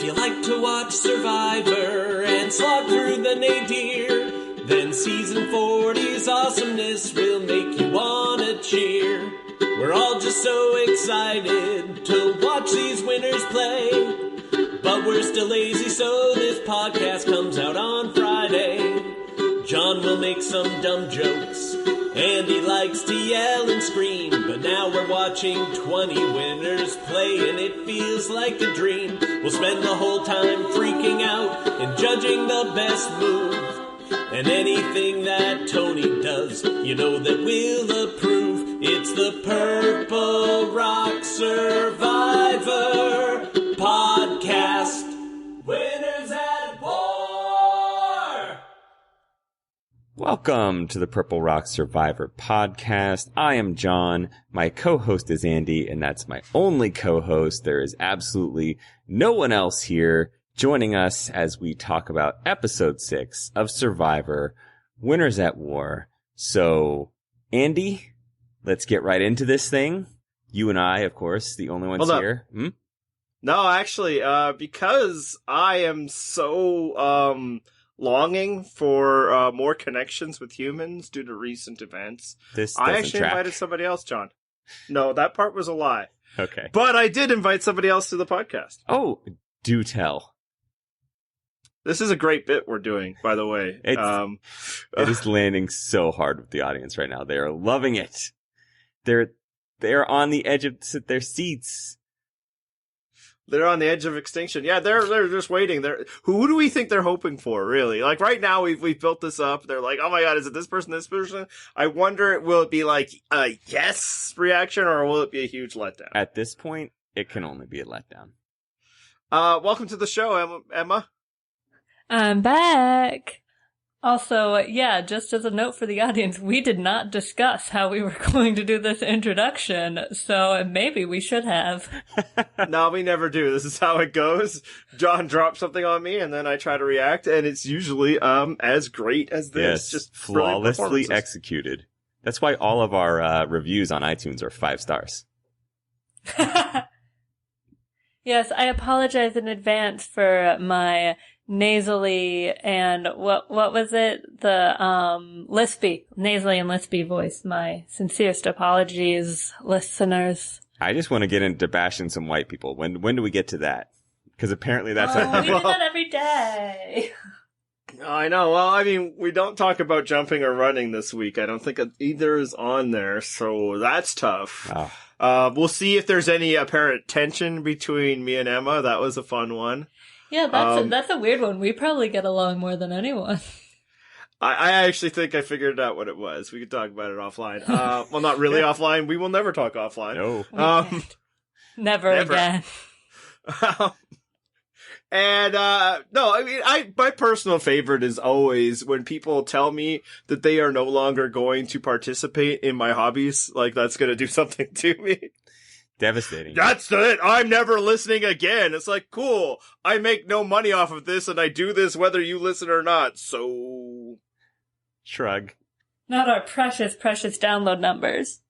If you like to watch Survivor and slog through the nadir, then season 40's awesomeness will make you wanna cheer. We're all just so excited to watch these winners play, but we're still lazy, so this podcast comes out on Friday. John will make some dumb jokes, and he likes to yell and scream, but now we're watching 20 winners play, and it feels like a dream. We'll spend the whole time freaking out and judging the best move, and anything that Tony does, you know that we'll approve. It's the Purple Rock Survivor Podcast. Winners at War! Welcome to the Purple Rock Survivor Podcast. I am John. My co-host is Andy, and that's my only co-host. There is absolutely no one else here joining us as we talk about episode 6 of Survivor, Winners at War. So, Andy, let's get right into this thing. You and I, of course, the only ones here. No, actually, because I am so longing for more connections with humans due to recent events, I actually invited somebody else, John. No, that part was a lie. Okay. But I did invite somebody else to the podcast. Oh, do tell. This is a great bit we're doing, by the way. It is landing so hard with the audience right now. They are loving it. They're on the edge of their seats. They're on the edge of extinction. Yeah, they're just waiting. Who do we think they're hoping for, really? Like right now, we've built this up. They're like, oh my god, is it this person, this person? I wonder, will it be like a yes reaction, or will it be a huge letdown? At this point, it can only be a letdown. Welcome to the show, Emma. I'm back. Also, yeah, just as a note for the audience, we did not discuss how we were going to do this introduction, so maybe we should have. No, we never do. This is how it goes. John drops something on me, and then I try to react, and it's usually as great as this. Yes, just flawlessly executed. That's why all of our reviews on iTunes are 5 stars. Yes, I apologize in advance for my nasally and what was it? The nasally and lispy voice. My sincerest apologies, listeners. I just want to get into bashing some white people. When do we get to that? Because apparently that's we do that every day. I know. Well, I mean, we don't talk about jumping or running this week. I don't think either is on there, so that's tough. Oh. We'll see if there's any apparent tension between me and Emma. That was a fun one. Yeah, that's a weird one. We probably get along more than anyone. I actually think I figured out what it was. We could talk about it offline. Well, not really offline. We will never talk offline. No. Never again. And, no, I mean, my personal favorite is always when people tell me that they are no longer going to participate in my hobbies. Like, that's gonna do something to me. Devastating. That's it. I'm never listening again. It's like, cool. I make no money off of this, and I do this whether you listen or not. So, shrug. Not our precious, precious download numbers.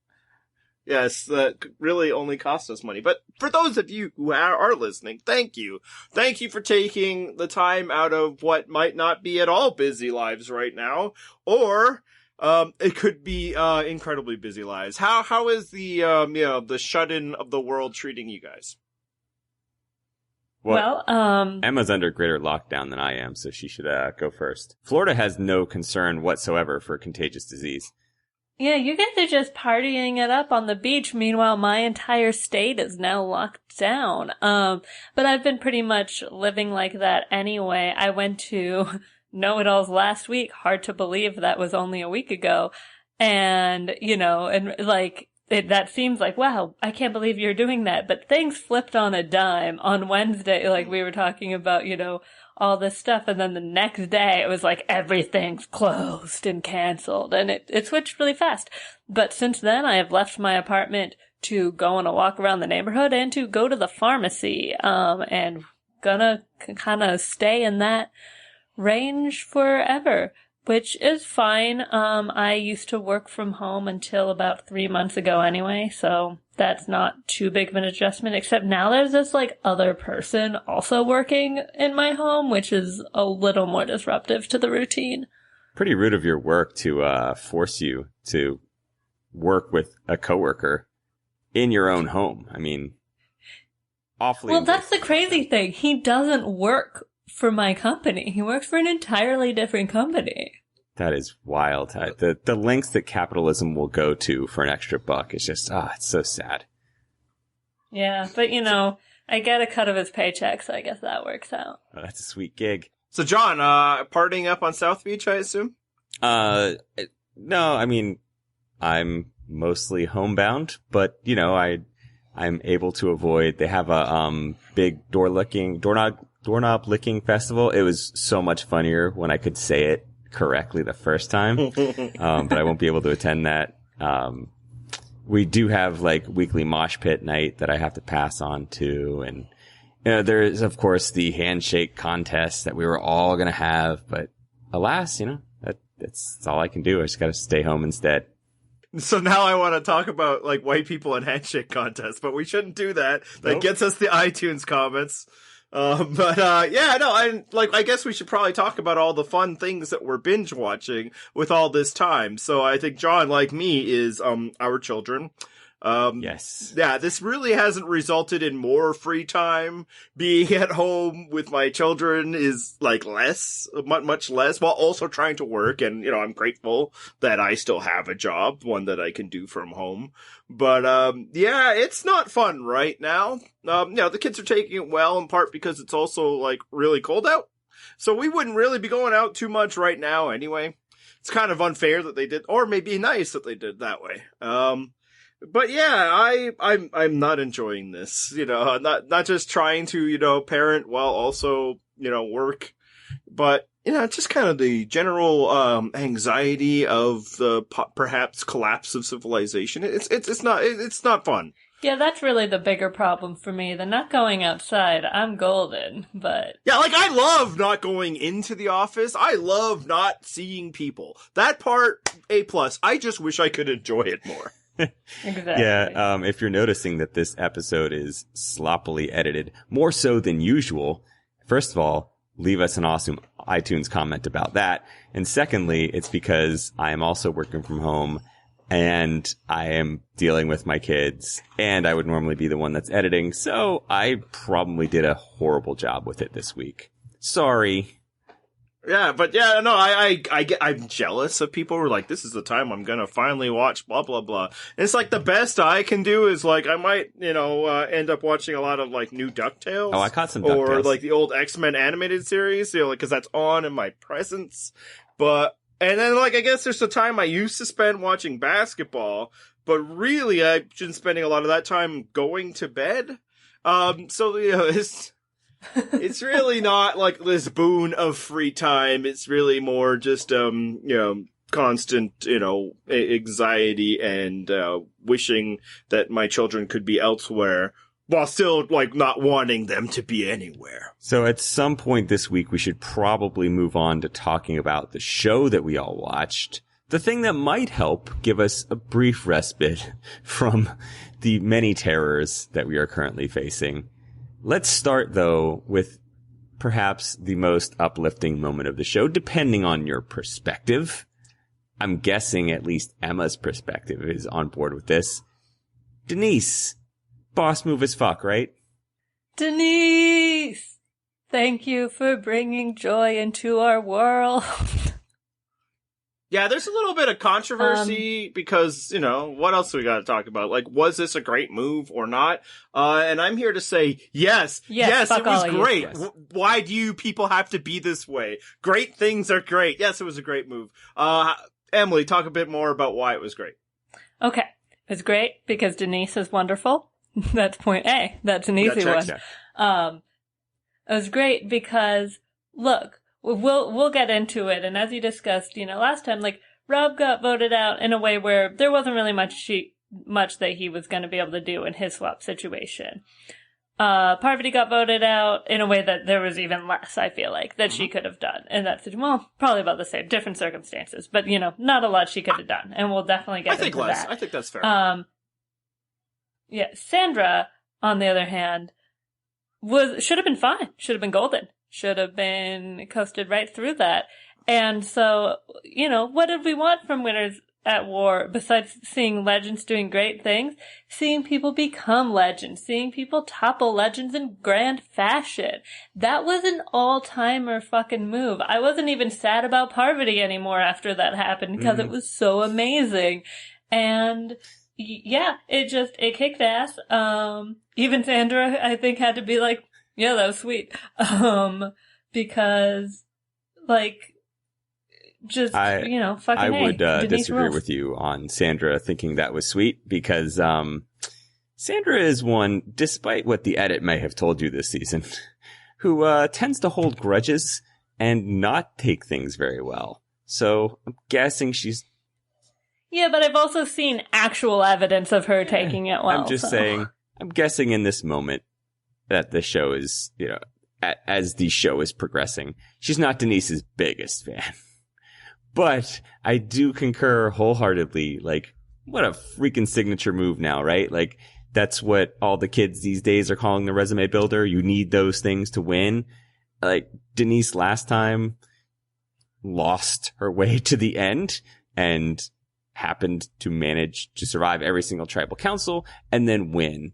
Yes, that really only costs us money. But for those of you who are listening, thank you. Thank you for taking the time out of what might not be at all busy lives right now, or it could be incredibly busy lives. How is the the shut-in of the world treating you guys? Well, Emma's under greater lockdown than I am, so she should go first. Florida has no concern whatsoever for contagious disease. Yeah, you guys are just partying it up on the beach. Meanwhile, my entire state is now locked down. But I've been pretty much living like that anyway. I went to Know-It-Alls last week. Hard to believe that was only a week ago. And, that seems like, wow, I can't believe you're doing that. But things flipped on a dime on Wednesday. Like we were talking about, all this stuff, and then the next day it was like everything's closed and canceled, and it switched really fast. But since then, I have left my apartment to go on a walk around the neighborhood and to go to the pharmacy, and gonna kind of stay in that range forever. which is fine. I used to work from home until about 3 months ago anyway, so that's not too big of an adjustment, except now there's this, like, other person also working in my home, which is a little more disruptive to the routine. Pretty rude of your work to force you to work with a coworker in your own home. I mean, awfully. Well, that's the crazy thing. He doesn't work for my company. He works for an entirely different company. That is wild. The lengths that capitalism will go to for an extra buck is just, it's so sad. Yeah, but I get a cut of his paycheck, so I guess that works out. Oh, that's a sweet gig. So, John, partying up on South Beach, I assume? No, I mean, I'm mostly homebound, but, I'm able to avoid, they have a, big doorknob licking festival. It was so much funnier when I could say it correctly the first time. But I won't be able to attend that. We do have like weekly mosh pit night that I have to pass on to. And, there is, of course, the handshake contest that we were all going to have. But alas, that's all I can do. I just got to stay home instead. So now I want to talk about like white people and handshake contests, but we shouldn't do that. That gets us the iTunes comments. I guess we should probably talk about all the fun things that we're binge watching with all this time. So I think John, like me, is, our children. Yes. Yeah, this really hasn't resulted in more free time. Being at home with my children is like much less, while also trying to work. And, I'm grateful that I still have a job, one that I can do from home. But, it's not fun right now. The kids are taking it well, in part because it's also like really cold out. So we wouldn't really be going out too much right now anyway. It's kind of unfair that they did, or maybe nice that they did that way. But yeah, I'm not enjoying this, not just trying to, parent while also, work, but, just kind of the general, anxiety of the perhaps collapse of civilization. It's not fun. Yeah, that's really the bigger problem for me than not going outside. I'm golden, but... Yeah, like, I love not going into the office. I love not seeing people. That part, A+. I just wish I could enjoy it more. Exactly. Yeah, if you're noticing that this episode is sloppily edited, more so than usual, first of all, leave us an awesome iTunes comment about that. And secondly, it's because I am also working from home and I am dealing with my kids and I would normally be the one that's editing. So I probably did a horrible job with it this week. Sorry. Yeah, but yeah, no, I'm jealous of people who are like, this is the time I'm gonna finally watch blah, blah, blah. And it's like the best I can do is like, I might, end up watching a lot of like new DuckTales. Oh, I caught some DuckTales. Or like the old X-Men animated series, cause that's on in my presence. And then like, I guess there's the time I used to spend watching basketball, but really I've been spending a lot of that time going to bed. It's really not like this boon of free time. It's really more just, constant, anxiety and, wishing that my children could be elsewhere while still, like, not wanting them to be anywhere. So at some point this week, we should probably move on to talking about the show that we all watched. The thing that might help give us a brief respite from the many terrors that we are currently facing. Let's start, though, with perhaps the most uplifting moment of the show, depending on your perspective. I'm guessing at least Emma's perspective is on board with this. Denise, boss move as fuck, right? Denise! Thank you for bringing joy into our world. Yeah, there's a little bit of controversy because, what else do we got to talk about? Like, was this a great move or not? And I'm here to say, yes, it was great. Why do you people have to be this way? Great things are great. Yes, it was a great move. Emily, talk a bit more about why it was great. Okay. It was great because Denise is wonderful. That's point A. That's an easy one. It was great because, look, we'll get into it. And as you discussed, last time, like, Rob got voted out in a way where there wasn't really much that he was going to be able to do in his swap situation. Parvati got voted out in a way that there was even less, I feel like, that she could have done. And that's, well, probably about the same, different circumstances. But, not a lot she could have done. And we'll definitely get into less. that. I think that's fair. Yeah, Sandra, on the other hand, should have been fine. Should have been golden. Should have been coasted right through that. And so, what did we want from Winners at War besides seeing legends doing great things? Seeing people become legends. Seeing people topple legends in grand fashion. That was an all-timer fucking move. I wasn't even sad about Parvati anymore after that happened because it was so amazing. And yeah, it kicked ass. Even Sandra, I think, had to be like, yeah, that was sweet. Because, like, just, fucking I would disagree rules. with you on Sandra thinking that was sweet because Sandra is one, despite what the edit may have told you this season, who tends to hold grudges and not take things very well. So I'm guessing she's... Yeah, but I've also seen actual evidence of her taking it well. I'm just saying, I'm guessing in this moment that the show is, as the show is progressing, she's not Denise's biggest fan. But I do concur wholeheartedly, like, what a freaking signature move now, right? Like, that's what all the kids these days are calling the resume builder. You need those things to win. Like, Denise last time lost her way to the end and happened to manage to survive every single tribal council and then win.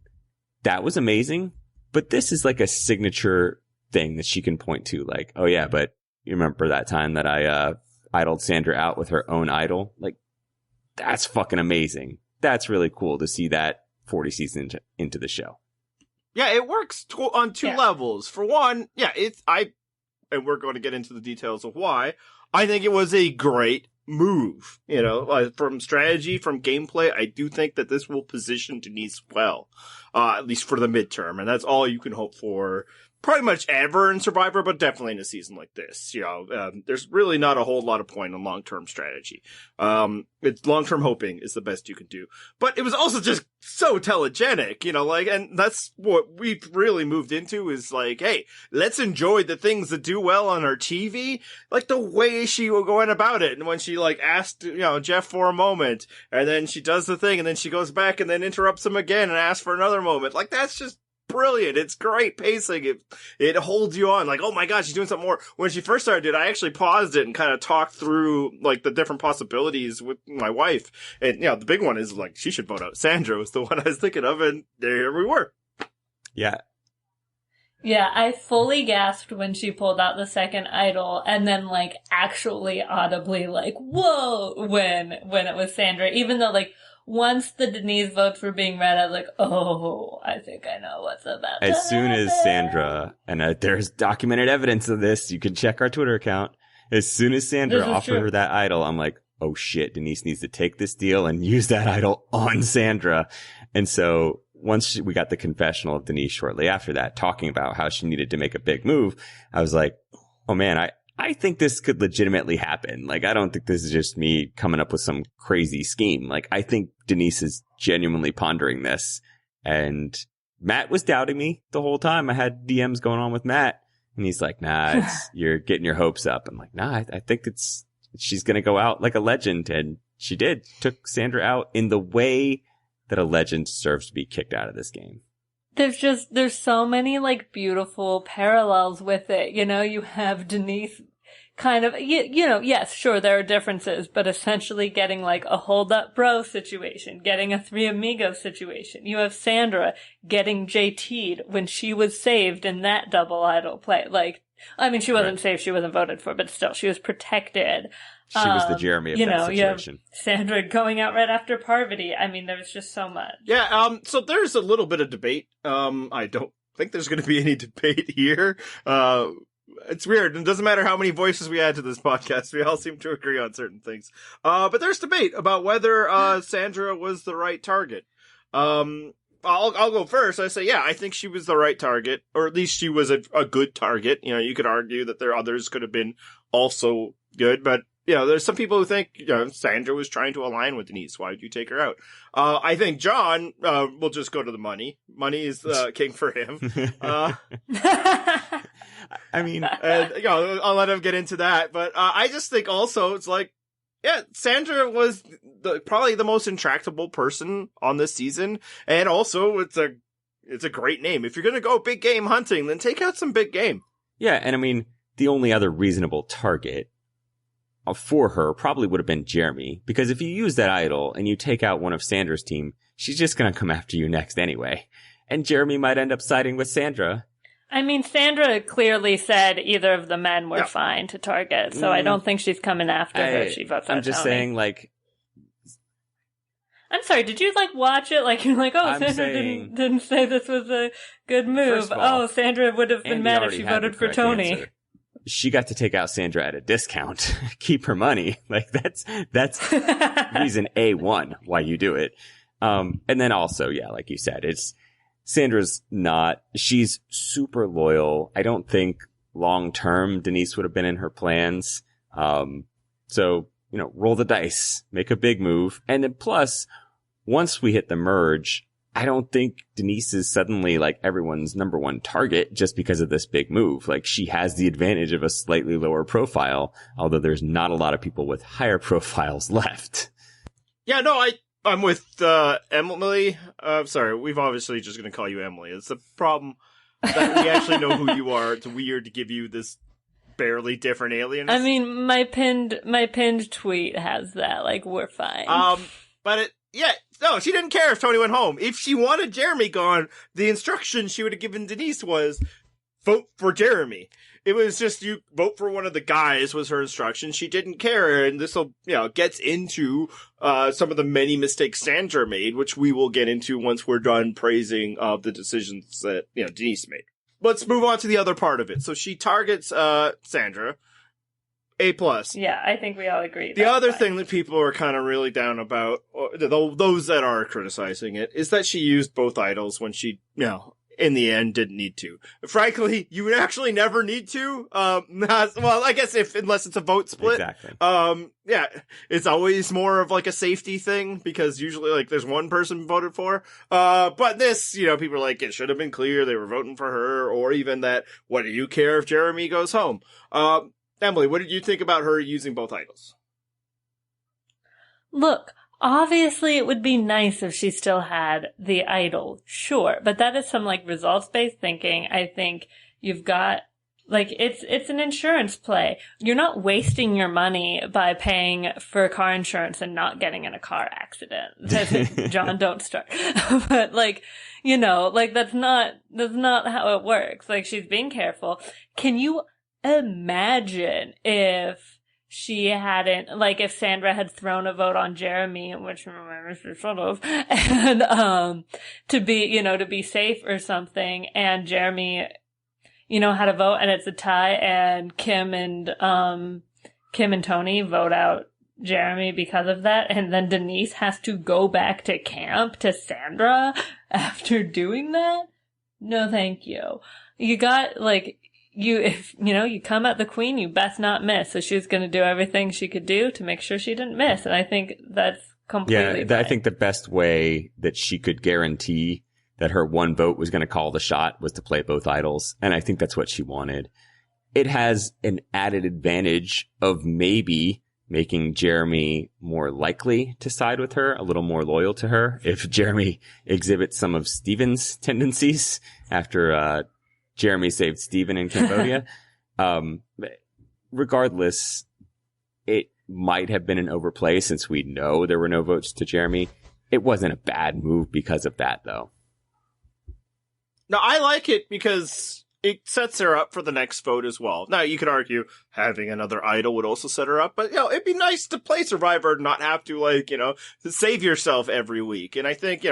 That was amazing. But this is like a signature thing that she can point to. Like, oh yeah, but you remember that time that I, idled Sandra out with her own idol? Like, that's fucking amazing. That's really cool to see that 40 seasons into the show. Yeah, it works on two levels. For one, and we're going to get into the details of why, I think it was a great move. From strategy, from gameplay, I do think that this will position Denise well, at least for the midterm, and that's all you can hope for pretty much ever in Survivor, but definitely in a season like this. There's really not a whole lot of point in long-term strategy. It's long-term hoping is the best you can do. But it was also just so telegenic, and that's what we've really moved into is like, hey, let's enjoy the things that do well on our TV. Like the way she was going about it. And when she like asked, Jeff for a moment, and then she does the thing, and then she goes back and then interrupts him again and asks for another moment. Like that's just brilliant. It's great pacing. It holds you on. Like, oh my God, she's doing something more. When she first started it, I actually paused it and kind of talked through like the different possibilities with my wife. And the big one is like she should vote out Sandra was the one I was thinking of, and there we were. Yeah. Yeah, I fully gasped when she pulled out the second idol and then like actually audibly like, whoa, when it was Sandra, even though like once the Denise votes were being read, I was like, oh, I think I know what's about to As soon happen. as Sandra, and there's documented evidence of this, you can check our Twitter account. As soon as Sandra offered her that idol, I'm like, oh shit, Denise needs to take this deal and use that idol on Sandra. And so once we got the confessional of Denise shortly after that, talking about how she needed to make a big move, I was like, oh man, I think this could legitimately happen. Like, I don't think this is just me coming up with some crazy scheme. Like, I think Denise is genuinely pondering this. And Matt was doubting me the whole time. I had DMs going on with Matt, and he's like, nah, you're getting your hopes up. I'm like, nah, I think she's going to go out like a legend. And she did. Took Sandra out in the way that a legend deserves to be kicked out of this game. There's so many like beautiful parallels with it. You have Denise kind of, yes, sure, there are differences, but essentially getting like a hold up bro situation, getting a Three Amigos situation. You have Sandra getting JT'd when she was saved in that double idol play. Like, I mean, she wasn't saved, she wasn't voted for, but still, she was protected. She was the Jeremy of that situation. You have Sandra going out right after Parvati. I mean, there was just so much. Yeah, so there's a little bit of debate. I don't think there's going to be any debate here. It's weird. It doesn't matter how many voices we add to this podcast. We all seem to agree on certain things. But there's debate about whether Sandra was the right target. I'll go first. I say, yeah, I think she was the right target, or at least she was a good target. You could argue that others could have been also good, but there's some people who think, Sandra was trying to align with Denise. Why did you take her out? I think John, will just go to the money. Money is, king for him. I mean, I'll let him get into that. But, I just think also it's like, yeah, Sandra was probably the most intractable person on this season. And also it's a great name. If you're going to go big game hunting, then take out some big game. Yeah. And I mean, the only other reasonable target for her probably would have been Jeremy, because if you use that idol and you take out one of Sandra's team, she's just going to come after you next anyway. And Jeremy might end up siding with Sandra. I mean, Sandra clearly said either of the men were fine to target, so I don't think she's coming after her if she votes out I'm just Tony. saying, like... I'm sorry, did you, watch it? You're like, Sandra didn't say this was a good move. All, Sandra would have been mad if she voted for Tony. Answer. She got to take out Sandra at a discount. Keep her money. That's reason A1 why you do it. And then also, yeah, like you said, she's super loyal. I don't think long term Denise would have been in her plans. So, roll the dice, make a big move. And then plus, once we hit the merge, I don't think Denise is suddenly everyone's number one target just because of this big move. She has the advantage of a slightly lower profile, although there's not a lot of people with higher profiles left. Yeah, no, I'm with, Emily. Sorry, we've obviously just gonna call you Emily. It's the problem that we actually know who you are. It's weird to give you this barely different alien. I mean, my pinned tweet has that. We're fine. But no, she didn't care if Tony went home. If she wanted Jeremy gone, the instruction she would have given Denise was vote for Jeremy. It was just you vote for one of the guys was her instruction. She didn't care, and this will, gets into some of the many mistakes Sandra made, which we will get into once we're done praising the decisions that Denise made. Let's move on to the other part of it. So she targets Sandra. A+. Yeah, I think we all agree. The other thing that people are kind of really down about, those that are criticizing it, is that she used both idols when she, in the end, didn't need to. Frankly, you would actually never need to. Well, I guess unless it's a vote split. Exactly. Yeah, it's always more of a safety thing because usually there's one person voted for. But this, people are like, it should have been clear they were voting for her, or even that, what do you care if Jeremy goes home? Emily, what did you think about her using both idols? Look, obviously it would be nice if she still had the idol, sure, but that is some results-based thinking. I think you've got it's an insurance play. You're not wasting your money by paying for car insurance and not getting in a car accident. John, don't start. But that's not how it works. She's being careful. Can you imagine if she hadn't, if Sandra had thrown a vote on Jeremy, which she should have, and, to be safe or something, and Jeremy, had a vote and it's a tie, and Kim and Tony vote out Jeremy because of that, and then Denise has to go back to camp to Sandra after doing that? No, thank you. You got, if you come at the queen, you best not miss. So she's going to do everything she could do to make sure she didn't miss. And I think that's completely I think the best way that she could guarantee that her one vote was going to call the shot was to play both idols. And I think that's what she wanted. It has an added advantage of maybe making Jeremy more likely to side with her, a little more loyal to her. If Jeremy exhibits some of Steven's tendencies after, Jeremy saved Steven in Cambodia. Regardless, it might have been an overplay since we know there were no votes to Jeremy. It wasn't a bad move because of that, though. No, I like it because it sets her up for the next vote as well. Now, you could argue having another idol would also set her up, but, it'd be nice to play Survivor and not have to, to save yourself every week. And I think,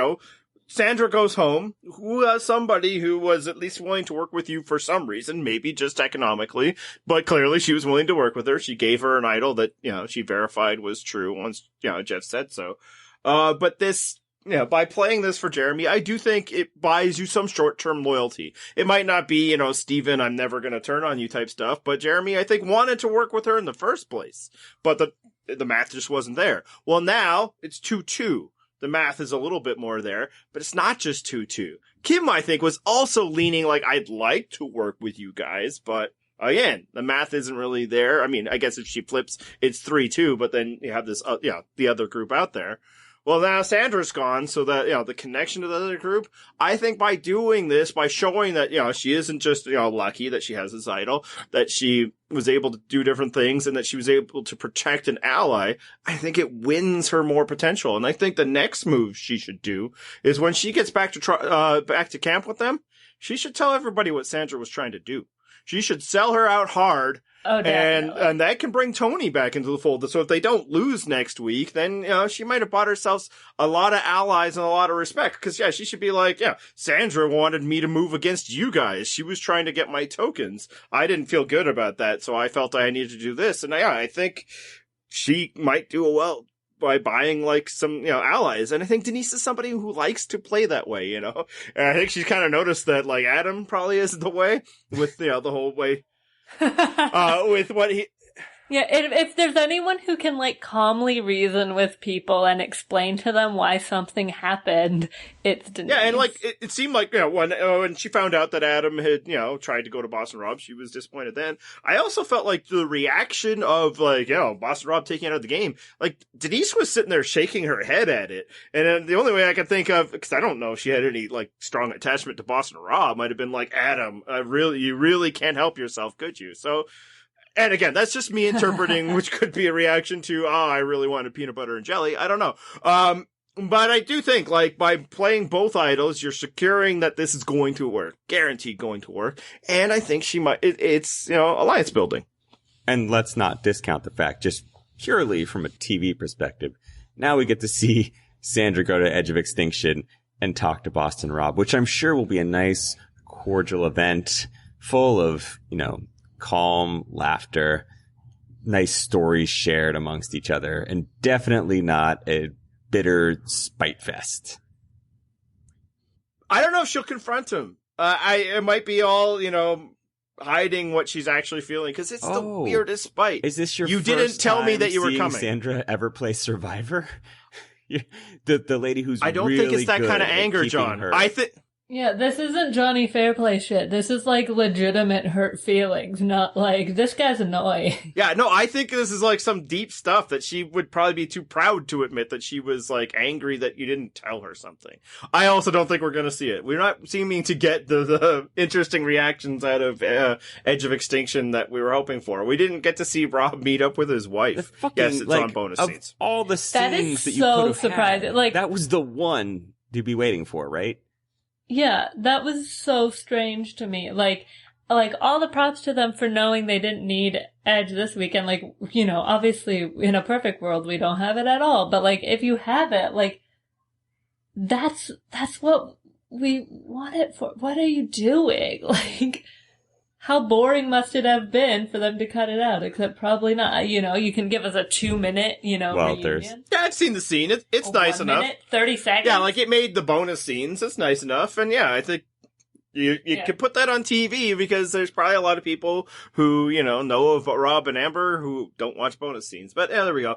Sandra goes home, who has somebody who was at least willing to work with you for some reason, maybe just economically, but clearly she was willing to work with her. She gave her an idol that, she verified was true once, Jeff said so. But this by playing this for Jeremy, I do think it buys you some short-term loyalty. It might not be, Steven, I'm never going to turn on you type stuff, but Jeremy, I think, wanted to work with her in the first place. But the math just wasn't there. Well, now it's 2-2. The math is a little bit more there, but it's not just 2-2. Kim, I think, was also leaning like, I'd like to work with you guys, but again, the math isn't really there. I mean, I guess if she flips, it's 3-2, but then you have this, the other group out there. Well, now Sandra's gone, so that, the connection to the other group, I think by doing this, by showing that, she isn't just, lucky that she has this idol, that she was able to do different things and that she was able to protect an ally, I think it wins her more potential. And I think the next move she should do is when she gets back to camp with them, she should tell everybody what Sandra was trying to do. She should sell her out hard. Oh, definitely. And that can bring Tony back into the fold. So if they don't lose next week, then, she might have bought herself a lot of allies and a lot of respect. Cause she should be like, Sandra wanted me to move against you guys. She was trying to get my tokens. I didn't feel good about that. So I felt I needed to do this. And I think she might do well by buying like some, allies. And I think Denise is somebody who likes to play that way, And I think she's kind of noticed that like Adam probably is the way with, the whole way. With what he... Yeah, if there's anyone who can, like, calmly reason with people and explain to them why something happened, it's Denise. Yeah, and, like, it seemed like, when she found out that Adam had, tried to go to Boston Rob, she was disappointed then. I also felt like the reaction of, like, Boston Rob taking it out of the game, like, Denise was sitting there shaking her head at it. And then the only way I could think of, because I don't know if she had any, like, strong attachment to Boston Rob, might have been like, Adam, you really can't help yourself, could you? So... And again, that's just me interpreting, which could be a reaction to, I really wanted peanut butter and jelly. I don't know. But I do think, like, by playing both idols, you're securing that this is going to work. Guaranteed going to work. And I think she might, it's, alliance building. And let's not discount the fact, just purely from a TV perspective, now we get to see Sandra go to Edge of Extinction and talk to Boston Rob, which I'm sure will be a nice, cordial event full of, calm laughter, nice stories shared amongst each other, and definitely not a bitter spite fest. I don't know if she'll confront him. It might be all, hiding what she's actually feeling, because it's the weirdest spite. Is this your You first didn't tell me time that you were seeing coming. Sandra ever play Survivor? the lady who's I don't really think it's that good kind of at anger, keeping John. her- I think... Yeah, this isn't Johnny Fairplay shit. This is, like, legitimate hurt feelings, not like, this guy's annoying. Yeah, no, I think this is, like, some deep stuff that she would probably be too proud to admit that she was, like, angry that you didn't tell her something. I also don't think we're gonna see it. We're not seeming to get the interesting reactions out of Edge of Extinction that we were hoping for. We didn't get to see Rob meet up with his wife. Yes, it's on bonus of scenes. All the That is scenes that you so could have surprising. had, Like- that was the one to be waiting for, right? Yeah, that was so strange to me. Like all the props to them for knowing they didn't need Edge this weekend. Like, obviously in a perfect world we don't have it at all. But like, if you have it, like, that's what we want it for. What are you doing? Like, how boring must it have been for them to cut it out? Except probably not. You can give us a 2-minute, reunion. Yeah, I've seen the scene. It's nice 1 enough. minute, 30 seconds. Yeah, like it made the bonus scenes. It's nice enough. And yeah, I think you could put that on TV because there's probably a lot of people who, know of Rob and Amber who don't watch bonus scenes. But yeah, there we go.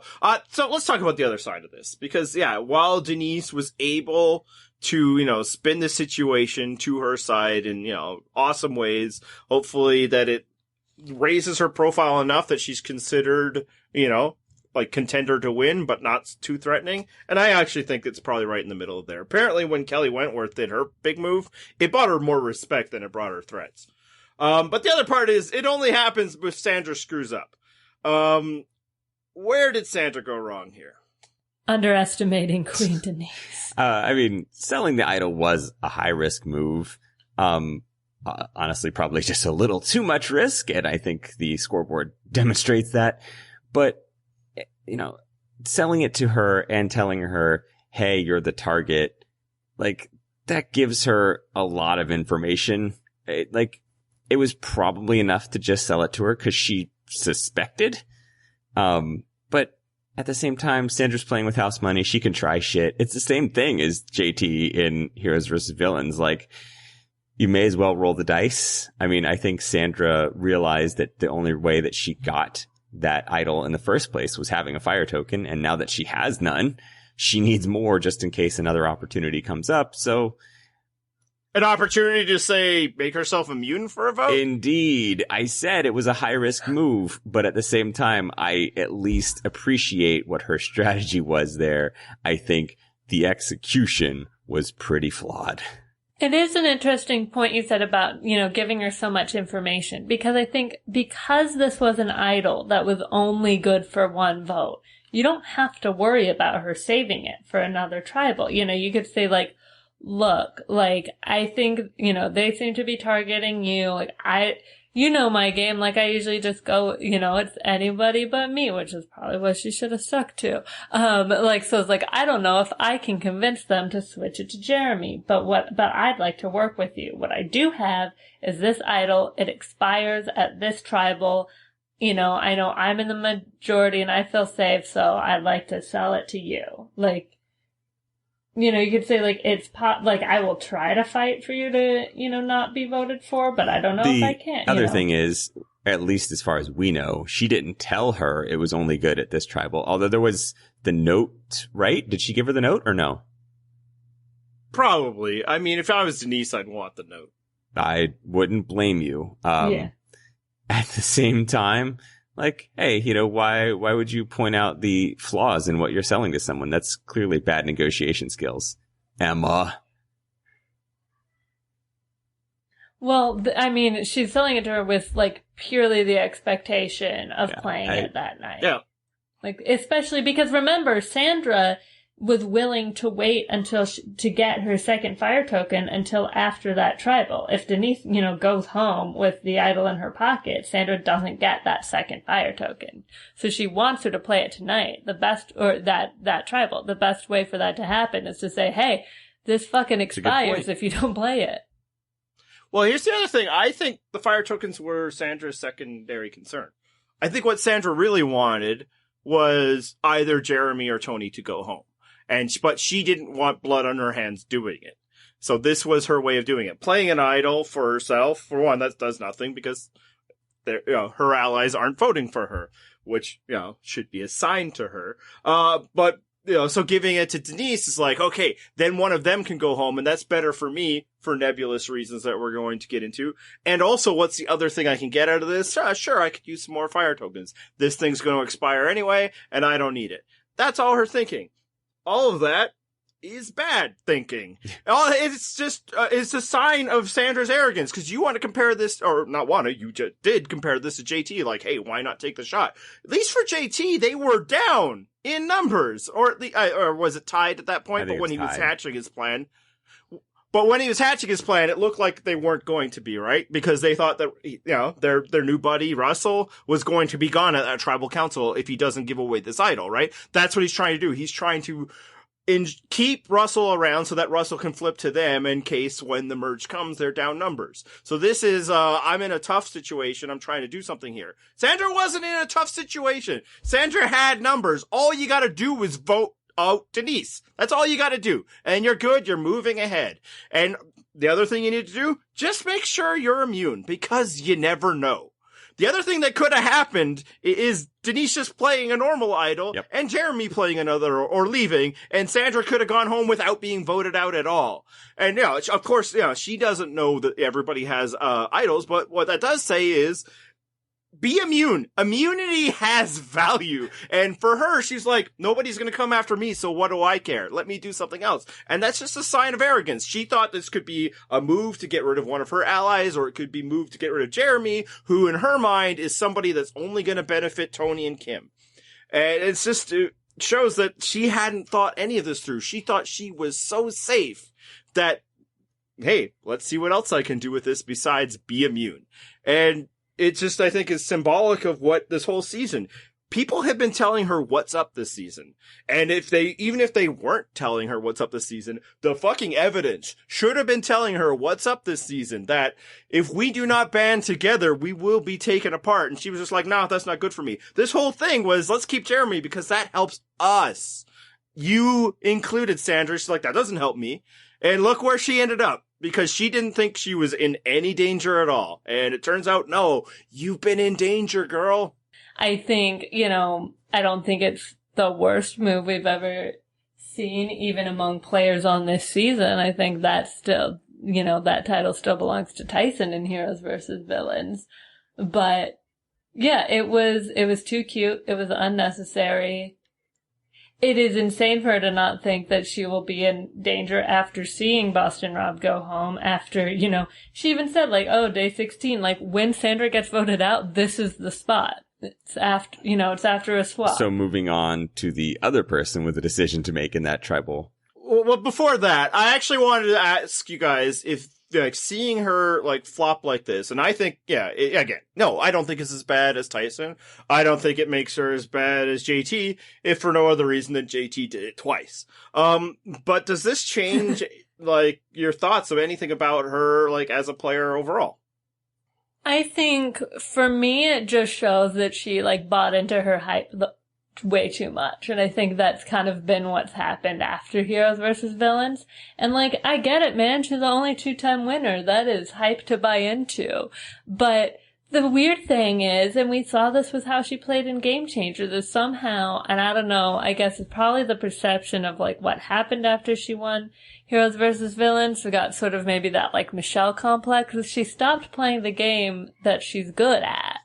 So let's talk about the other side of this because while Denise was able to, spin the situation to her side in, awesome ways. Hopefully that it raises her profile enough that she's considered, like contender to win, but not too threatening. And I actually think it's probably right in the middle of there. Apparently when Kelly Wentworth did her big move, it brought her more respect than it brought her threats. But the other part is it only happens if Sandra screws up. Where did Sandra go wrong here? Underestimating Queen Denise. Selling the idol was a high risk move. Honestly, probably just a little too much risk. And I think the scoreboard demonstrates that. But, selling it to her and telling her, hey, you're the target, like that gives her a lot of information. It was probably enough to just sell it to her because she suspected. But at the same time, Sandra's playing with house money. She can try shit. It's the same thing as JT in Heroes vs. Villains. Like, you may as well roll the dice. I mean, I think Sandra realized that the only way that she got that idol in the first place was having a fire token. And now that she has none, she needs more just in case another opportunity comes up. So, an opportunity to say, make herself immune for a vote? indeed, I said it was a high risk move, but at the same time, I at least appreciate what her strategy was there. I think the execution was pretty flawed. It is an interesting point you said about, giving her so much information, because I think because this was an idol that was only good for one vote, you don't have to worry about her saving it for another tribal. You could say, like, look, like, I think, they seem to be targeting you. Like, my game, like, I usually just go, it's anybody but me, which is probably what she should have stuck to. So it's like, I don't know if I can convince them to switch it to Jeremy, but I'd like to work with you. What I do have is this idol. It expires at this tribal. I know I'm in the majority and I feel safe, so I'd like to sell it to you. Like, you could say, like, I will try to fight for you to, not be voted for, but I don't know if I can. The other thing is, at least as far as we know, she didn't tell her it was only good at this tribal. Although there was the note, right? Did she give her the note or no? Probably. I mean, if I was Denise, I'd want the note. I wouldn't blame you. Yeah. At the same time, like, hey, why would you point out the flaws in what you're selling to someone? That's clearly bad negotiation skills. Emma. Well, I mean, she's selling it to her with, like, purely the expectation of playing it that night. Yeah. Like, especially because, remember, Sandra was willing to wait until to get her second fire token until after that tribal. If Denise, goes home with the idol in her pocket, Sandra doesn't get that second fire token. So she wants her to play it tonight. That tribal. The best way for that to happen is to say, hey, this fucking expires if you don't play it. Well, here's the other thing. I think the fire tokens were Sandra's secondary concern. I think what Sandra really wanted was either Jeremy or Tony to go home. But she didn't want blood on her hands doing it. So this was her way of doing it. Playing an idol for herself, for one, that does nothing because her allies aren't voting for her, which, should be assigned to her. But so giving it to Denise is like, okay, then one of them can go home, and that's better for me for nebulous reasons that we're going to get into. And also, what's the other thing I can get out of this? Sure, I could use some more fire tokens. This thing's going to expire anyway, and I don't need it. That's all her thinking. All of that is bad thinking. It's just, it's a sign of Sandra's arrogance, because you want to compare this, or not want to, you just did compare this to JT, like, hey, why not take the shot? At least for JT, they were down in numbers, or at least, or was it tied at that point? But when he was hatching his plan, it looked like they weren't going to be, right? Because they thought that, their new buddy, Russell, was going to be gone at that tribal council if he doesn't give away this idol, right? That's what he's trying to do. He's trying to keep Russell around so that Russell can flip to them in case when the merge comes, they're down numbers. So this is, I'm in a tough situation. I'm trying to do something here. Sandra wasn't in a tough situation. Sandra had numbers. All you gotta do is vote out Denise. That's all you gotta do. And you're good. You're moving ahead. And the other thing you need to do, just make sure you're immune, because you never know. The other thing that could have happened is Denise just playing a normal idol and Jeremy playing another or leaving, and Sandra could have gone home without being voted out at all. And of course, she doesn't know that everybody has idols, but what that does say is be immune. Immunity has value. And for her, she's like, nobody's going to come after me, so what do I care? Let me do something else. And that's just a sign of arrogance. She thought this could be a move to get rid of one of her allies, or it could be moved to get rid of Jeremy, who in her mind is somebody that's only going to benefit Tony and Kim. And it's just, it shows that she hadn't thought any of this through. She thought she was so safe that, hey, let's see what else I can do with this besides be immune. And it just, I think, is symbolic of what this whole season. people have been telling her what's up this season. And even if they weren't telling her what's up this season, the fucking evidence should have been telling her what's up this season, that if we do not band together, we will be taken apart. And she was just like, no, that's not good for me. This whole thing was, let's keep Jeremy because that helps us. You included, Sandra. She's like, that doesn't help me. And look where she ended up, because she didn't think she was in any danger at all. And it turns out, no, you've been in danger, girl. I think, I don't think it's the worst move we've ever seen, even among players on this season. I think that still, that title still belongs to Tyson in Heroes versus Villains. But yeah, it was too cute. It was unnecessary. It is insane for her to not think that she will be in danger after seeing Boston Rob go home, after, she even said, like, oh, day 16, like, when Sandra gets voted out, this is the spot. It's after a swap. So moving on to the other person with a decision to make in that tribal. Well, before that, I actually wanted to ask you guys if, like, seeing her, like, flop like this, and I think, I don't think it's as bad as Tyson. I don't think it makes her as bad as JT, if for no other reason than JT did it twice. But does this change, like, your thoughts of anything about her, like, as a player overall? I think, for me, it just shows that she, like, bought into her hype way too much. And I think that's kind of been what's happened after Heroes versus Villains. And, like, I get it, man. She's the only 2-time winner. That is hype to buy into. But the weird thing is, and we saw this with how she played in Game Changers, is somehow, and I don't know, I guess it's probably the perception of, like, what happened after she won Heroes versus Villains. We got sort of maybe that, like, Michele complex. She stopped playing the game that she's good at.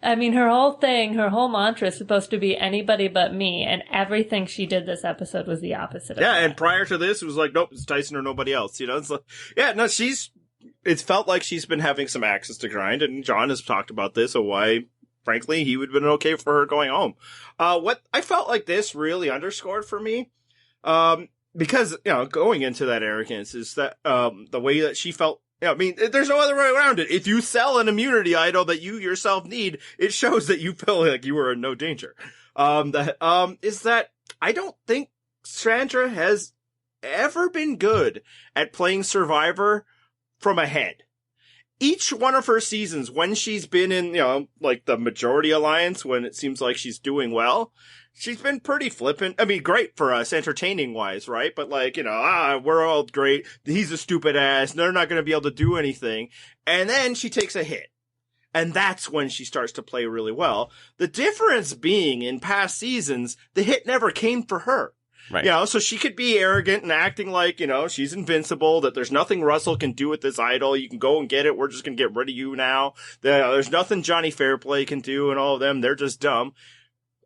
I mean, her whole mantra is supposed to be anybody but me, and everything she did this episode was the opposite of that. Yeah, and prior to this, it was like, nope, it's Tyson or nobody else, It's like, it's felt like she's been having some axes to grind, and John has talked about this, so why, frankly, he would have been okay for her going home. What I felt like this really underscored for me, because, going into that arrogance is that, the way that she felt. I mean, there's no other way around it. If you sell an immunity idol that you yourself need, it shows that you feel like you are in no danger. Is that I don't think Sandra has ever been good at playing Survivor from ahead. Each one of her seasons, when she's been in, like the majority alliance, when it seems like she's doing well, she's been pretty flippant. I mean, great for us, entertaining wise, right? But like, we're all great. He's a stupid ass. They're not going to be able to do anything. And then she takes a hit. And that's when she starts to play really well. The difference being in past seasons, the hit never came for her. Right. So she could be arrogant and acting like, she's invincible, that there's nothing Russell can do with this idol. You can go and get it. We're just going to get rid of you now. There's nothing Johnny Fairplay can do, and all of them. They're just dumb.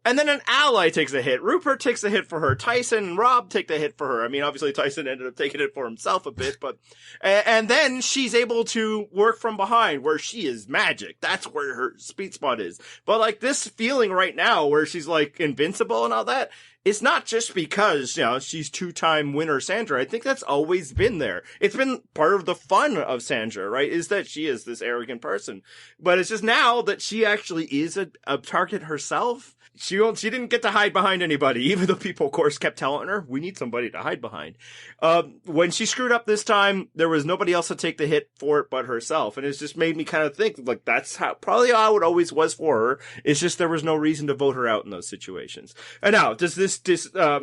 And then an ally takes a hit. Rupert takes a hit for her. Tyson and Rob take the hit for her. I mean, obviously Tyson ended up taking it for himself a bit, but, and then she's able to work from behind where she is magic. That's where her sweet spot is. But like this feeling right now where she's like invincible and all that, it's not just because, she's 2-time winner Sandra. I think that's always been there. It's been part of the fun of Sandra, right? Is that she is this arrogant person. But it's just now that she actually is a target herself. She didn't get to hide behind anybody, even though people, of course, kept telling her, we need somebody to hide behind. When she screwed up this time, there was nobody else to take the hit for it but herself. And it's just made me kind of think, like, that's probably how it always was for her. It's just there was no reason to vote her out in those situations. And now, does this throw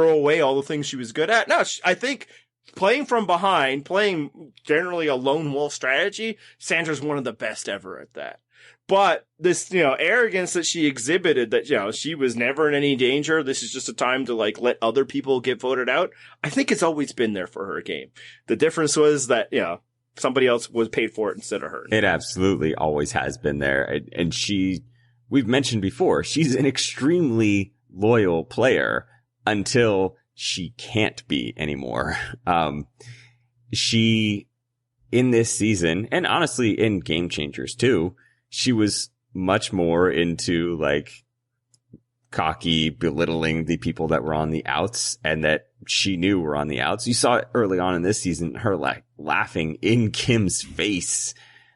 away all the things she was good at? No, I think playing from behind, playing generally a lone wolf strategy, Sandra's one of the best ever at that. But this, arrogance that she exhibited that, she was never in any danger. This is just a time to like let other people get voted out. I think it's always been there for her game. The difference was that, somebody else was paid for it instead of her. It absolutely always has been there. And we've mentioned before, she's an extremely loyal player until she can't be anymore. She, in this season, and honestly in Game Changers too, she was much more into like cocky, belittling the people that were on the outs and that she knew were on the outs. You saw it early on in this season, her like laughing in Kim's face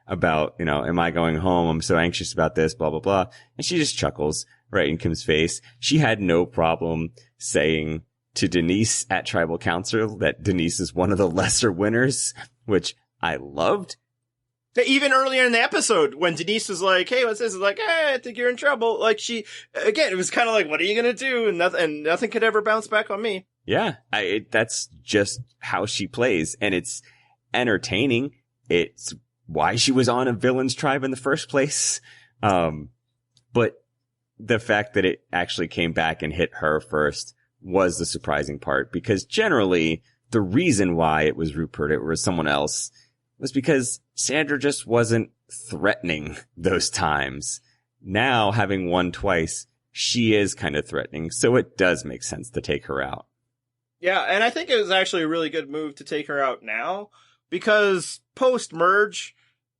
about, am I going home? I'm so anxious about this, blah, blah, blah. And she just chuckles right in Kim's face. She had no problem saying to Denise at Tribal Council that Denise is one of the lesser winners, which I loved. Even earlier in the episode, when Denise was like, hey, what's this? It's like, hey, I think you're in trouble. Like again, it was kind of like, what are you going to do? And nothing could ever bounce back on me. Yeah, that's just how she plays. And it's entertaining. It's why she was on a villain's tribe in the first place. But the fact that it actually came back and hit her first was the surprising part, because generally the reason why it was Rupert, it was someone else, was because Sandra just wasn't threatening those times. Now, having won twice, she is kind of threatening, so it does make sense to take her out. Yeah, and I think it was actually a really good move to take her out now, because post-merge,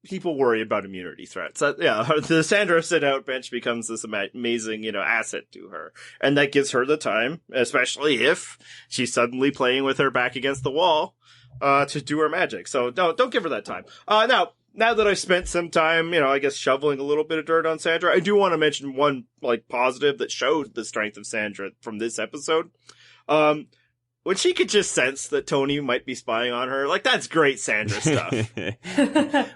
people worry about immunity threats. The Sandra sit-out bench becomes this amazing, asset to her. And that gives her the time, especially if she's suddenly playing with her back against the wall, to do her magic. So don't give her that time. Now that I've spent some time, I guess shoveling a little bit of dirt on Sandra, I do want to mention one, positive that showed the strength of Sandra from this episode. When she could just sense that Tony might be spying on her, that's great Sandra stuff.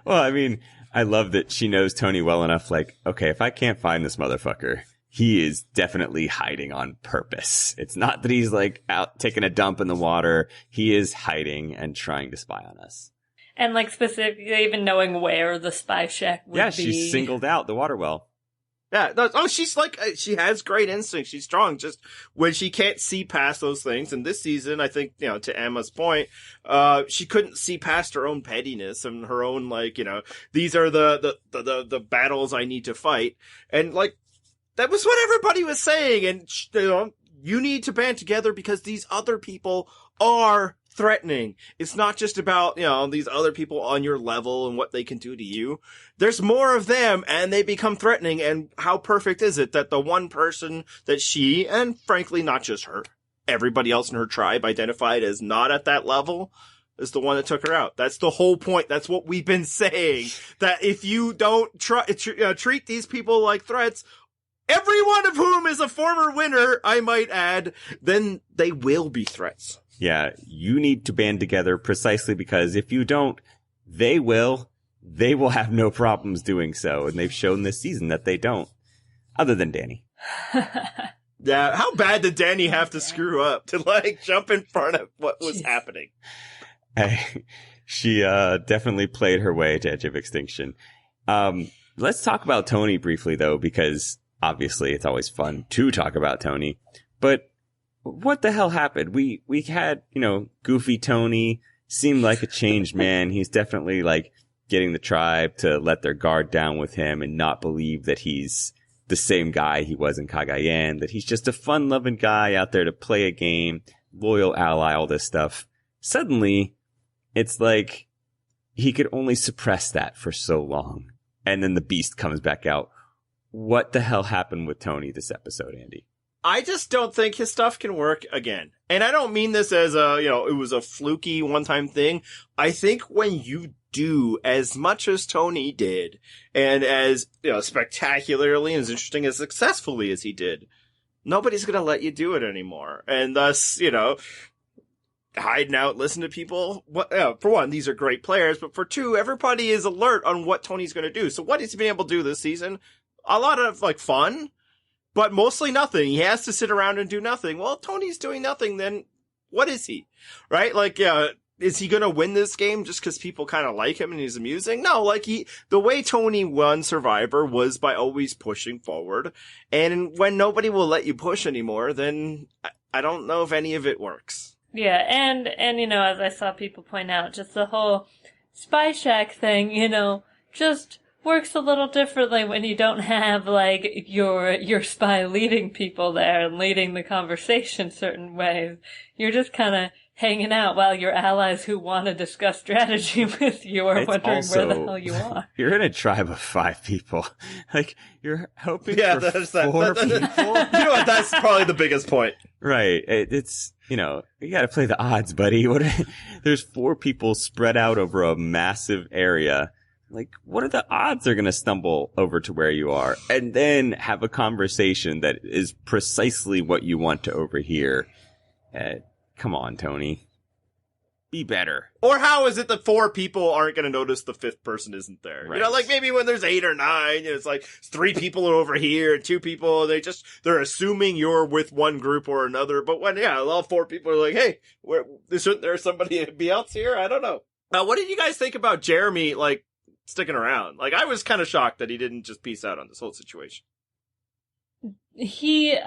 Well, I mean, I love that she knows Tony well enough, okay, if I can't find this motherfucker, he is definitely hiding on purpose. It's not that he's out taking a dump in the water. He is hiding and trying to spy on us. And specifically even knowing where the spy shack would be. Yeah, she singled out the water well. Yeah, she's she has great instincts. She's strong. Just when she can't see past those things. And this season, I think, to Emma's point, she couldn't see past her own pettiness and her own, these are the battles I need to fight. And that was what everybody was saying. And, you need to band together because these other people are threatening. It's not just about, these other people on your level and what they can do to you. There's more of them and they become threatening. And how perfect is it that the one person that she, and frankly, not just her, everybody else in her tribe identified as not at that level, is the one that took her out. That's the whole point. That's what we've been saying. That if you don't treat these people like threats, every one of whom is a former winner, I might add, then they will be threats. Yeah, you need to band together precisely because if you don't, they will have no problems doing so. And they've shown this season that they don't. Other than Danny. Yeah, how bad did Danny have to screw up to jump in front of what was happening? Hey, she definitely played her way to Edge of Extinction. Let's talk about Tony briefly, though, because obviously it's always fun to talk about Tony. But what the hell happened? We had, Goofy Tony seemed like a changed man. He's definitely getting the tribe to let their guard down with him and not believe that he's the same guy he was in Cagayan, that he's just a fun-loving guy out there to play a game, loyal ally, all this stuff. Suddenly, it's like he could only suppress that for so long. And then the beast comes back out. What the hell happened with Tony this episode, Andy? I just don't think his stuff can work again. And I don't mean this as it was a fluky one-time thing. I think when you do as much as Tony did, and as, spectacularly and as interesting as successfully as he did, nobody's gonna let you do it anymore. And thus, hiding out, listen to people. For one, these are great players, but for two, everybody is alert on what Tony's gonna do. So what he's been able to do this season, a lot of, fun, but mostly nothing. He has to sit around and do nothing. Well, if Tony's doing nothing, then what is he? Right? Is he gonna win this game just because people kind of like him and he's amusing? No, the way Tony won Survivor was by always pushing forward. And when nobody will let you push anymore, then I don't know if any of it works. Yeah, and as I saw people point out, just the whole Spy Shack thing, just works a little differently when you don't have, your spy leading people there and leading the conversation certain ways. You're just kind of hanging out while your allies who want to discuss strategy with you are wondering also, where the hell you are. You're in a tribe of 5 people. You're hoping for 4 people. You know what? That's probably the biggest point. Right. It's, you got to play the odds, buddy. There's 4 people spread out over a massive area Like, what are the odds they're going to stumble over to where you are and then have a conversation that is precisely what you want to overhear? Come on, Tony. Be better. Or how is it that 4 people aren't going to notice the 5th person isn't there? Right. You know, like maybe when there's 8 or 9, it's like 3 people are over here and 2 people, they're assuming you're with one group or another. But when, all 4 people are like, hey, shouldn't there somebody else here? I don't know. What did you guys think about Jeremy, like, sticking around? Like, I was kind of shocked that he didn't just peace out on this whole situation. Seeing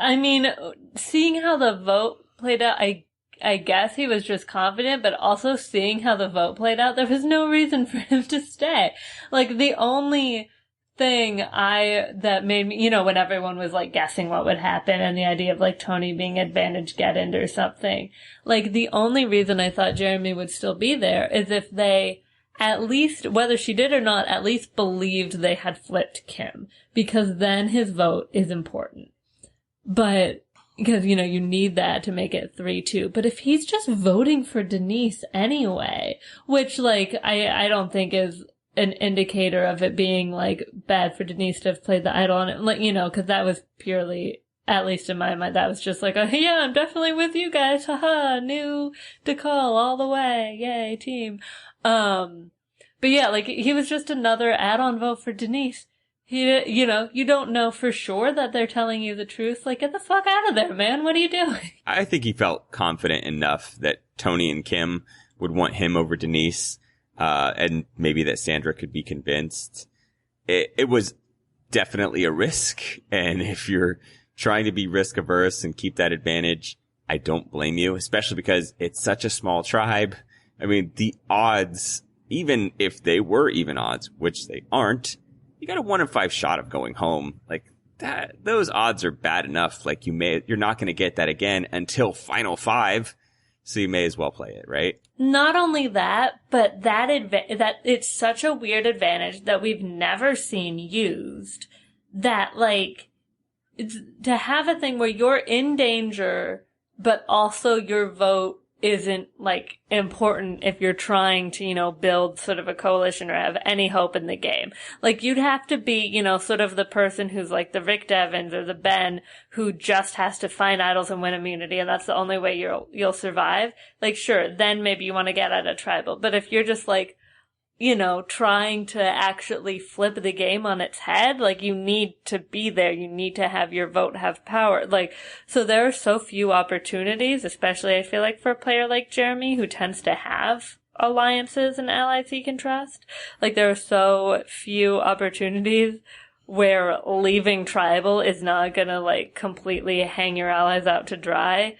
how the vote played out, I guess he was just confident, but also seeing how the vote played out, there was no reason for him to stay. Like, the only thing that made me, when everyone was, like, guessing what would happen and the idea of, like, Tony being advantage get-in or something, like, the only reason I thought Jeremy would still be there is if they, at least, whether she did or not, at least believed they had flipped Kim, because then his vote is important. But, because, you need that to make it 3-2. But if he's just voting for Denise anyway, which, like, I don't think is an indicator of it being, like, bad for Denise to have played the idol on it, like, because that was purely, at least in my mind, that was just like, yeah, I'm definitely with you guys, haha, new decal all the way, yay, team. But yeah, like, he was just another add-on vote for Denise. You don't know for sure that they're telling you the truth. Like, get the fuck out of there, man. What are you doing? I think he felt confident enough that Tony and Kim would want him over Denise, and maybe that Sandra could be convinced. It was definitely a risk, and if you're trying to be risk averse and keep that advantage, I don't blame you, especially because it's such a small tribe. I mean, the odds, even if they were even odds, which they aren't, you got a 1 in 5 shot of going home. Like, that, those odds are bad enough. Like, you're not going to get that again until Final 5. So you may as well play it, right? Not only that, but that it's such a weird advantage that we've never seen used, that, like, to have a thing where you're in danger, but also your vote isn't, like, important if you're trying to, build sort of a coalition or have any hope in the game. Like, you'd have to be, sort of the person who's like the Rick Devens or the Ben who just has to find idols and win immunity, and that's the only way you'll survive. Like, sure, then maybe you want to get out of tribal. But if you're just, like, trying to actually flip the game on its head, like, you need to be there. You need to have your vote have power. Like, so there are so few opportunities, especially I feel like for a player like Jeremy, who tends to have alliances and allies he can trust. Like, there are so few opportunities where leaving tribal is not gonna, like, completely hang your allies out to dry,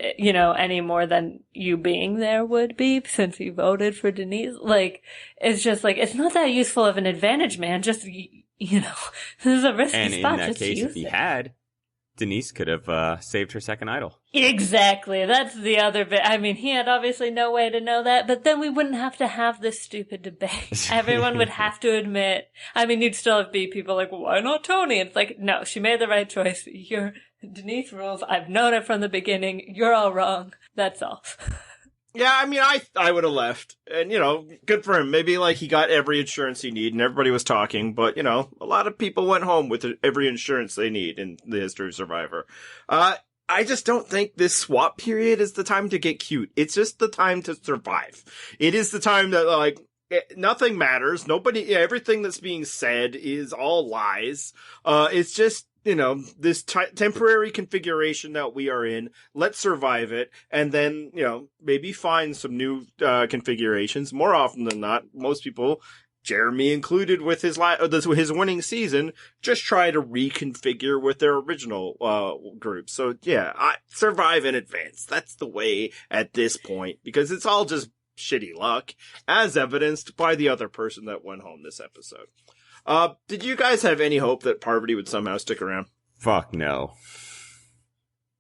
any more than you being there would be, since you voted for Denise. Like, it's just, like, it's not that useful of an advantage, man. Just, this is a risky and spot. And in that just case, use if he it. had, Denise could have saved her second idol. Exactly. That's the other bit. I mean, he had obviously no way to know that, but then we wouldn't have to have this stupid debate. Everyone would have to admit. I mean, you'd still be people like, well, why not Tony? It's like, no, she made the right choice. Denise rules. I've known it from the beginning. You're all wrong. That's all. Yeah, I mean, I would have left. And, good for him. Maybe, like, he got every insurance he needed and everybody was talking. But, a lot of people went home with every insurance they need in the history of Survivor. I just don't think this swap period is the time to get cute. It's just the time to survive. It is the time that, like, nothing matters. Everything that's being said is all lies. It's just, this temporary configuration that we are in. Let's survive it. And then, maybe find some new configurations. More often than not, most people, Jeremy included with his winning season, just try to reconfigure with their original group. So yeah, survive in advance. That's the way at this point, because it's all just shitty luck, as evidenced by the other person that went home this episode. Did you guys have any hope that Parvati would somehow stick around? Fuck no.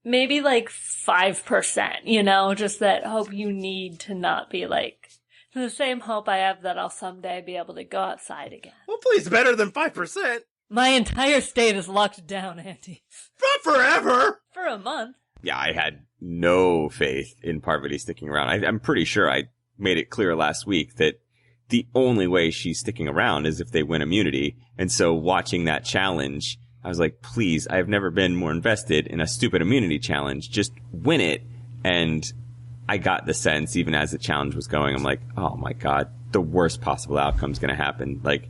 Maybe like 5%, just that hope you need to not be like, the same hope I have that I'll someday be able to go outside again. Well, please, better than 5%. My entire state is locked down, Andy. Not forever. For a month. Yeah, I had no faith in Parvati sticking around. I'm pretty sure I made it clear last week that the only way she's sticking around is if they win immunity. And so watching that challenge, I was like, please, I've never been more invested in a stupid immunity challenge. Just win it. And I got the sense, even as the challenge was going, I'm like, oh my God, the worst possible outcome is going to happen. Like,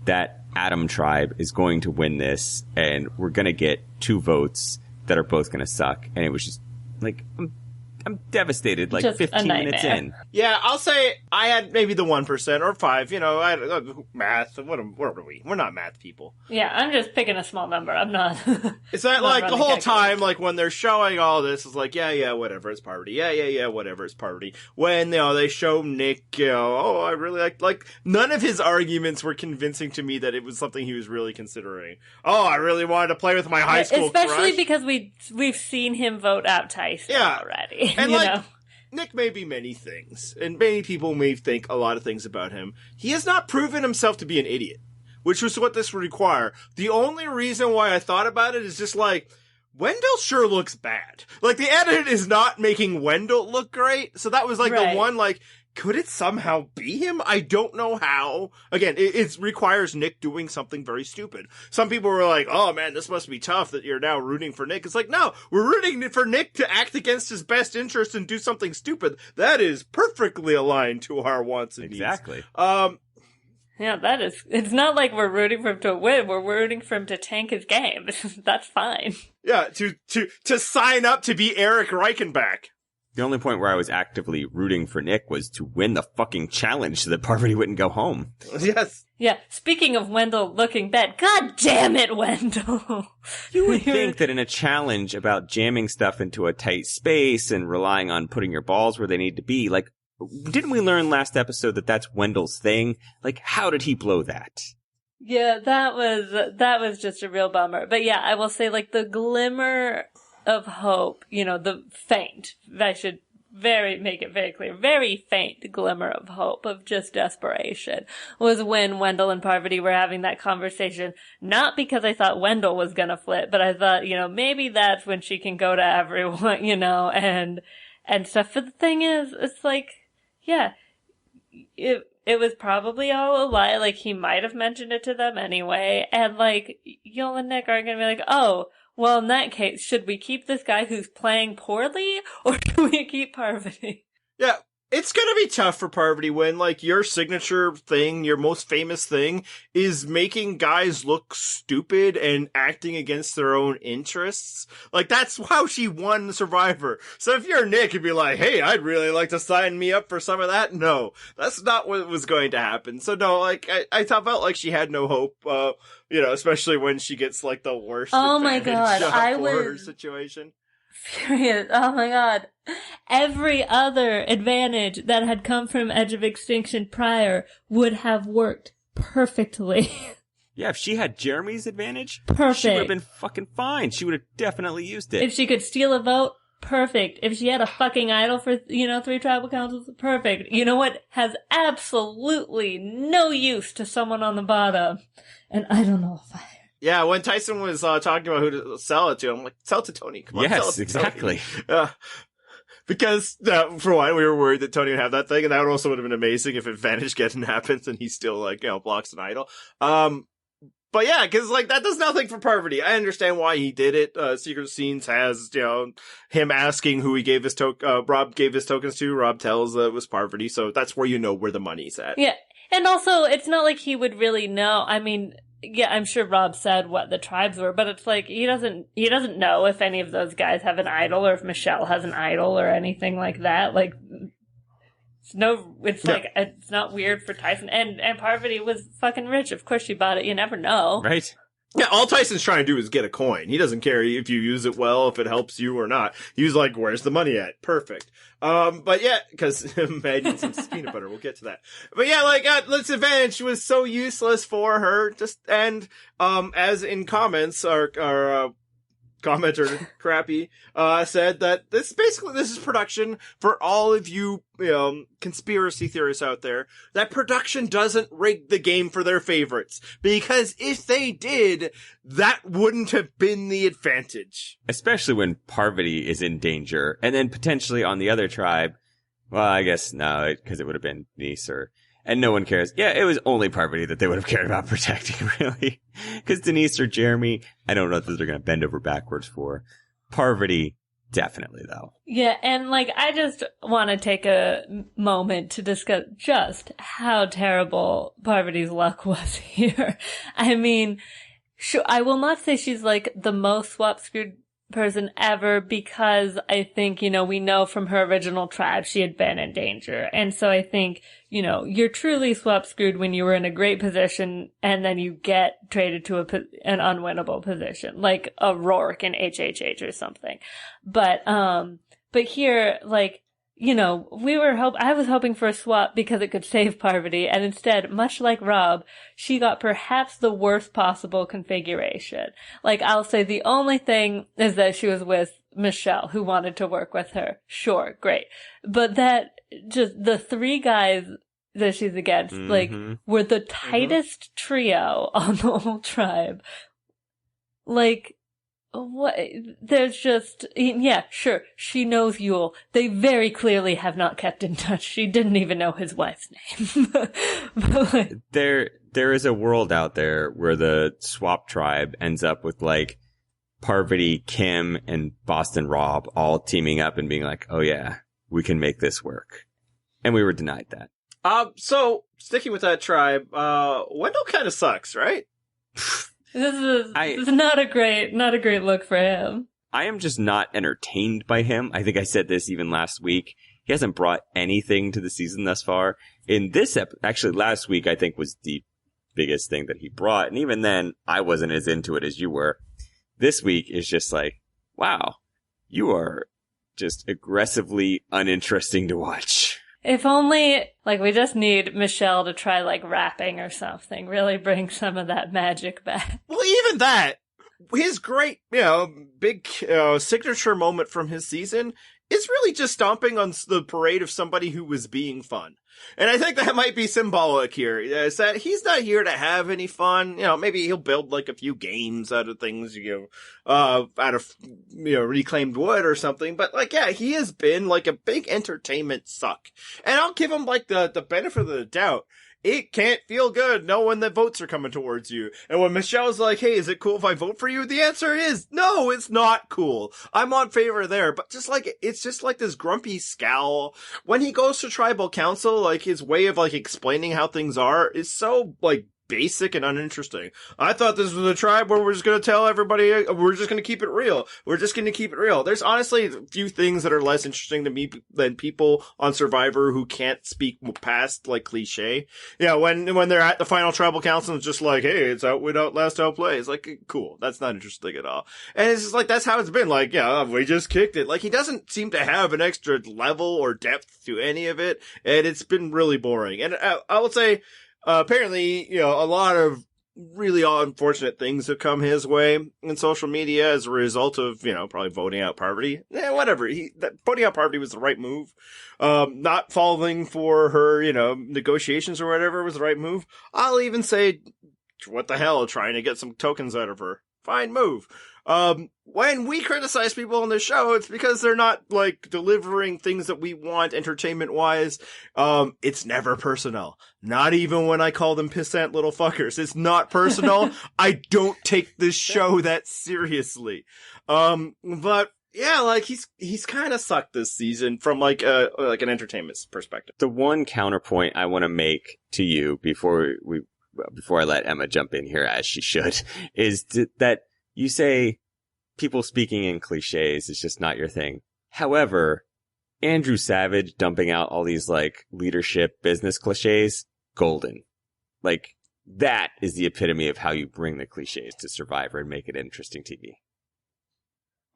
that Adam tribe is going to win this, and we're going to get 2 votes that are both going to suck. And it was just like, I'm devastated, like just 15 minutes in. Yeah, I'll say I had maybe the 1% or 5, you know, math, what are we? We're not math people. Yeah, I'm just picking a small number. I'm not. It's that, like, the whole time, like, when they're showing all this, it's like, yeah, whatever, it's Parvati. Yeah, whatever, it's Parvati. When, you know, they show Nick, you know, oh, I really like, none of his arguments were convincing to me that it was something he was really considering. Oh, I really wanted to play with my high school especially crush. because we've seen him vote out Tyson already. And, you like, know? Nick may be many things, and many people may think a lot of things about him. He has not proven himself to be an idiot, which was what this would require. The only reason why I thought about it is just like, Wendell sure looks bad. Like, the edit is not making Wendell look great, so that was like the one, like, could it somehow be him? I don't know how. Again, it requires Nick doing something very stupid. Some people were like, oh man, this must be tough that you're now rooting for Nick. It's like, no, we're rooting for Nick to act against his best interest and do something stupid. That is perfectly aligned to our wants and needs. Exactly. Yeah, it's not like we're rooting for him to win. We're rooting for him to tank his game. That's fine. Yeah, to sign up to be Eric Reichenbach. The only point where I was actively rooting for Nick was to win the fucking challenge so that Parvati wouldn't go home. Yes. Yeah, speaking of Wendell looking bad, God damn it, Wendell! You would think that in a challenge about jamming stuff into a tight space and relying on putting your balls where they need to be, like, didn't we learn last episode that that's Wendell's thing? Like, how did he blow that? Yeah, that was just a real bummer. But yeah, I will say, like, the glimmer of hope, you know, the faint, I should make it very clear, very faint glimmer of hope, of just desperation, was when Wendell and Parvati were having that conversation. Not because I thought Wendell was gonna flip, but I thought, you know, maybe that's when she can go to everyone, you know, and stuff. But the thing is, it's like, yeah, it was probably all a lie. Like, he might have mentioned it to them anyway, and like, Yul and Nick aren't gonna be like, oh, well, in that case, should we keep this guy who's playing poorly, or should we keep Parvati? Yeah, it's gonna be tough for Parvati when, like, your signature thing, your most famous thing, is making guys look stupid and acting against their own interests. Like, that's how she won Survivor. So if you're Nick, you'd be like, hey, I'd really like to sign me up for some of that. No, that's not what was going to happen. So no, like, I felt like she had no hope, you know, especially when she gets, like, the worst oh my God, her situation. Furious. Oh my God. Every other advantage that had come from Edge of Extinction prior would have worked perfectly. Yeah, if she had Jeremy's advantage, perfect. She would have been fucking fine. She would have definitely used it. If she could steal a vote, perfect. If she had a fucking idol for, you know, 3 tribal councils, perfect. You know what has absolutely no use to someone on the bottom? An idol nullifier. Yeah, when Tyson was talking about who to sell it to, I'm like, sell it to Tony. Come on, sell it to exactly. Tony. Because, for one, we were worried that Tony would have that thing, and that also would have been amazing if Advantage Getting happens and he still, like, you know, blocks an idol. But yeah, cause, like, that does nothing for Parvati. I understand why he did it. Secret Scenes has, you know, him asking who he gave his Rob gave his tokens to. Rob tells it was Parvati, so that's where you know where the money's at. Yeah, and also, it's not like he would really know. I mean, yeah, I'm sure Rob said what the tribes were, but it's like, he doesn't know if any of those guys have an idol or if Michele has an idol or anything like that. Like, it's not weird for Tyson. And Parvati was fucking rich. Of course she bought it. You never know. Right. Yeah, all Tyson's trying to do is get a coin. He doesn't care if you use it well, if it helps you or not. He was like, where's the money at? Perfect. But yeah, cause Matt needs some peanut butter. We'll get to that. But yeah, like, this advantage was so useless for her. As in comments, our commenter Crappy said that this is production for all of you conspiracy theorists out there, that production doesn't rig the game for their favorites, because if they did, that wouldn't have been the advantage, especially when Parvati is in danger, and then potentially on the other tribe, well, I guess no, because it would have been Denise or And no one cares. Yeah, it was only Parvati that they would have cared about protecting, really. Because Denise or Jeremy, I don't know that they're going to bend over backwards for. Parvati, definitely, though. Yeah, and, like, I just want to take a moment to discuss just how terrible Parvati's luck was here. I mean, sure, I will not say she's, like, the most swap-screwed person ever, because I think, you know, we know from her original tribe she had been in danger. And so I think, you know, you're truly swap screwed when you were in a great position and then you get traded to an unwinnable position, like a Rourke in HHH or something. But here, like, you know, I was hoping for a swap because it could save Parvati, and instead, much like Rob, she got perhaps the worst possible configuration. Like, I'll say the only thing is that she was with Michele, who wanted to work with her. Sure, great. But that, just, the three guys that she's against, like, were the tightest trio on the whole tribe. Like, what? There's just, yeah, sure, she knows Yule. They very clearly have not kept in touch. She didn't even know his wife's name. But like, there is a world out there where the swap tribe ends up with, like, Parvati, Kim, and Boston Rob all teaming up and being like, oh yeah, we can make this work. And we were denied that. So, sticking with that tribe, Wendell kind of sucks, right? This is not a great look for him. I am just not entertained by him. I think I said this even last week. He hasn't brought anything to the season thus far. In this actually last week, I think was the biggest thing that he brought. And even then, I wasn't as into it as you were. This week is just like, wow, you are just aggressively uninteresting to watch. If only, like, we just need Michele to try, like, rapping or something. Really bring some of that magic back. Well, even that, his great, big signature moment from his season is really just stomping on the parade of somebody who was being fun. And I think that might be symbolic here, is that he's not here to have any fun. Maybe he'll build, like, a few games out of things, out of, reclaimed wood or something. But, like, yeah, he has been, like, a big entertainment suck. And I'll give him, like, the benefit of the doubt. It can't feel good knowing that votes are coming towards you. And when Michelle's like, hey, is it cool if I vote for you? The answer is, no, it's not cool. I'm on favor there. But just like, it's just like this grumpy scowl. When he goes to tribal council, like, his way of, like, explaining how things are is so, like, basic and uninteresting. I thought this was a tribe where we're just going to tell everybody, we're just going to keep it real. We're just going to keep it real. There's honestly a few things that are less interesting to me than people on Survivor who can't speak past, like, cliche. Yeah, when they're at the final tribal council, it's just like, hey, it's outwit, outlast, outplay. It's like, cool. That's not interesting at all. And it's just like, that's how it's been. Like, yeah, we just kicked it. Like, he doesn't seem to have an extra level or depth to any of it. And it's been really boring. And I would say, apparently, a lot of really unfortunate things have come his way in social media as a result of, probably voting out Parvati. Yeah, whatever. Voting out Parvati was the right move. Not falling for her, negotiations or whatever was the right move. I'll even say, what the hell, trying to get some tokens out of her. Fine move. When we criticize people on this show, it's because they're not, like, delivering things that we want entertainment-wise. It's never personal. Not even when I call them pissant little fuckers. It's not personal. I don't take this show that seriously. But yeah, like, he's kind of sucked this season from, like an entertainment perspective. The one counterpoint I want to make to you before I let Emma jump in here, as she should, is that you say people speaking in cliches is just not your thing. However, Andrew Savage dumping out all these, like, leadership business cliches, golden. Like, that is the epitome of how you bring the cliches to Survivor and make it interesting TV.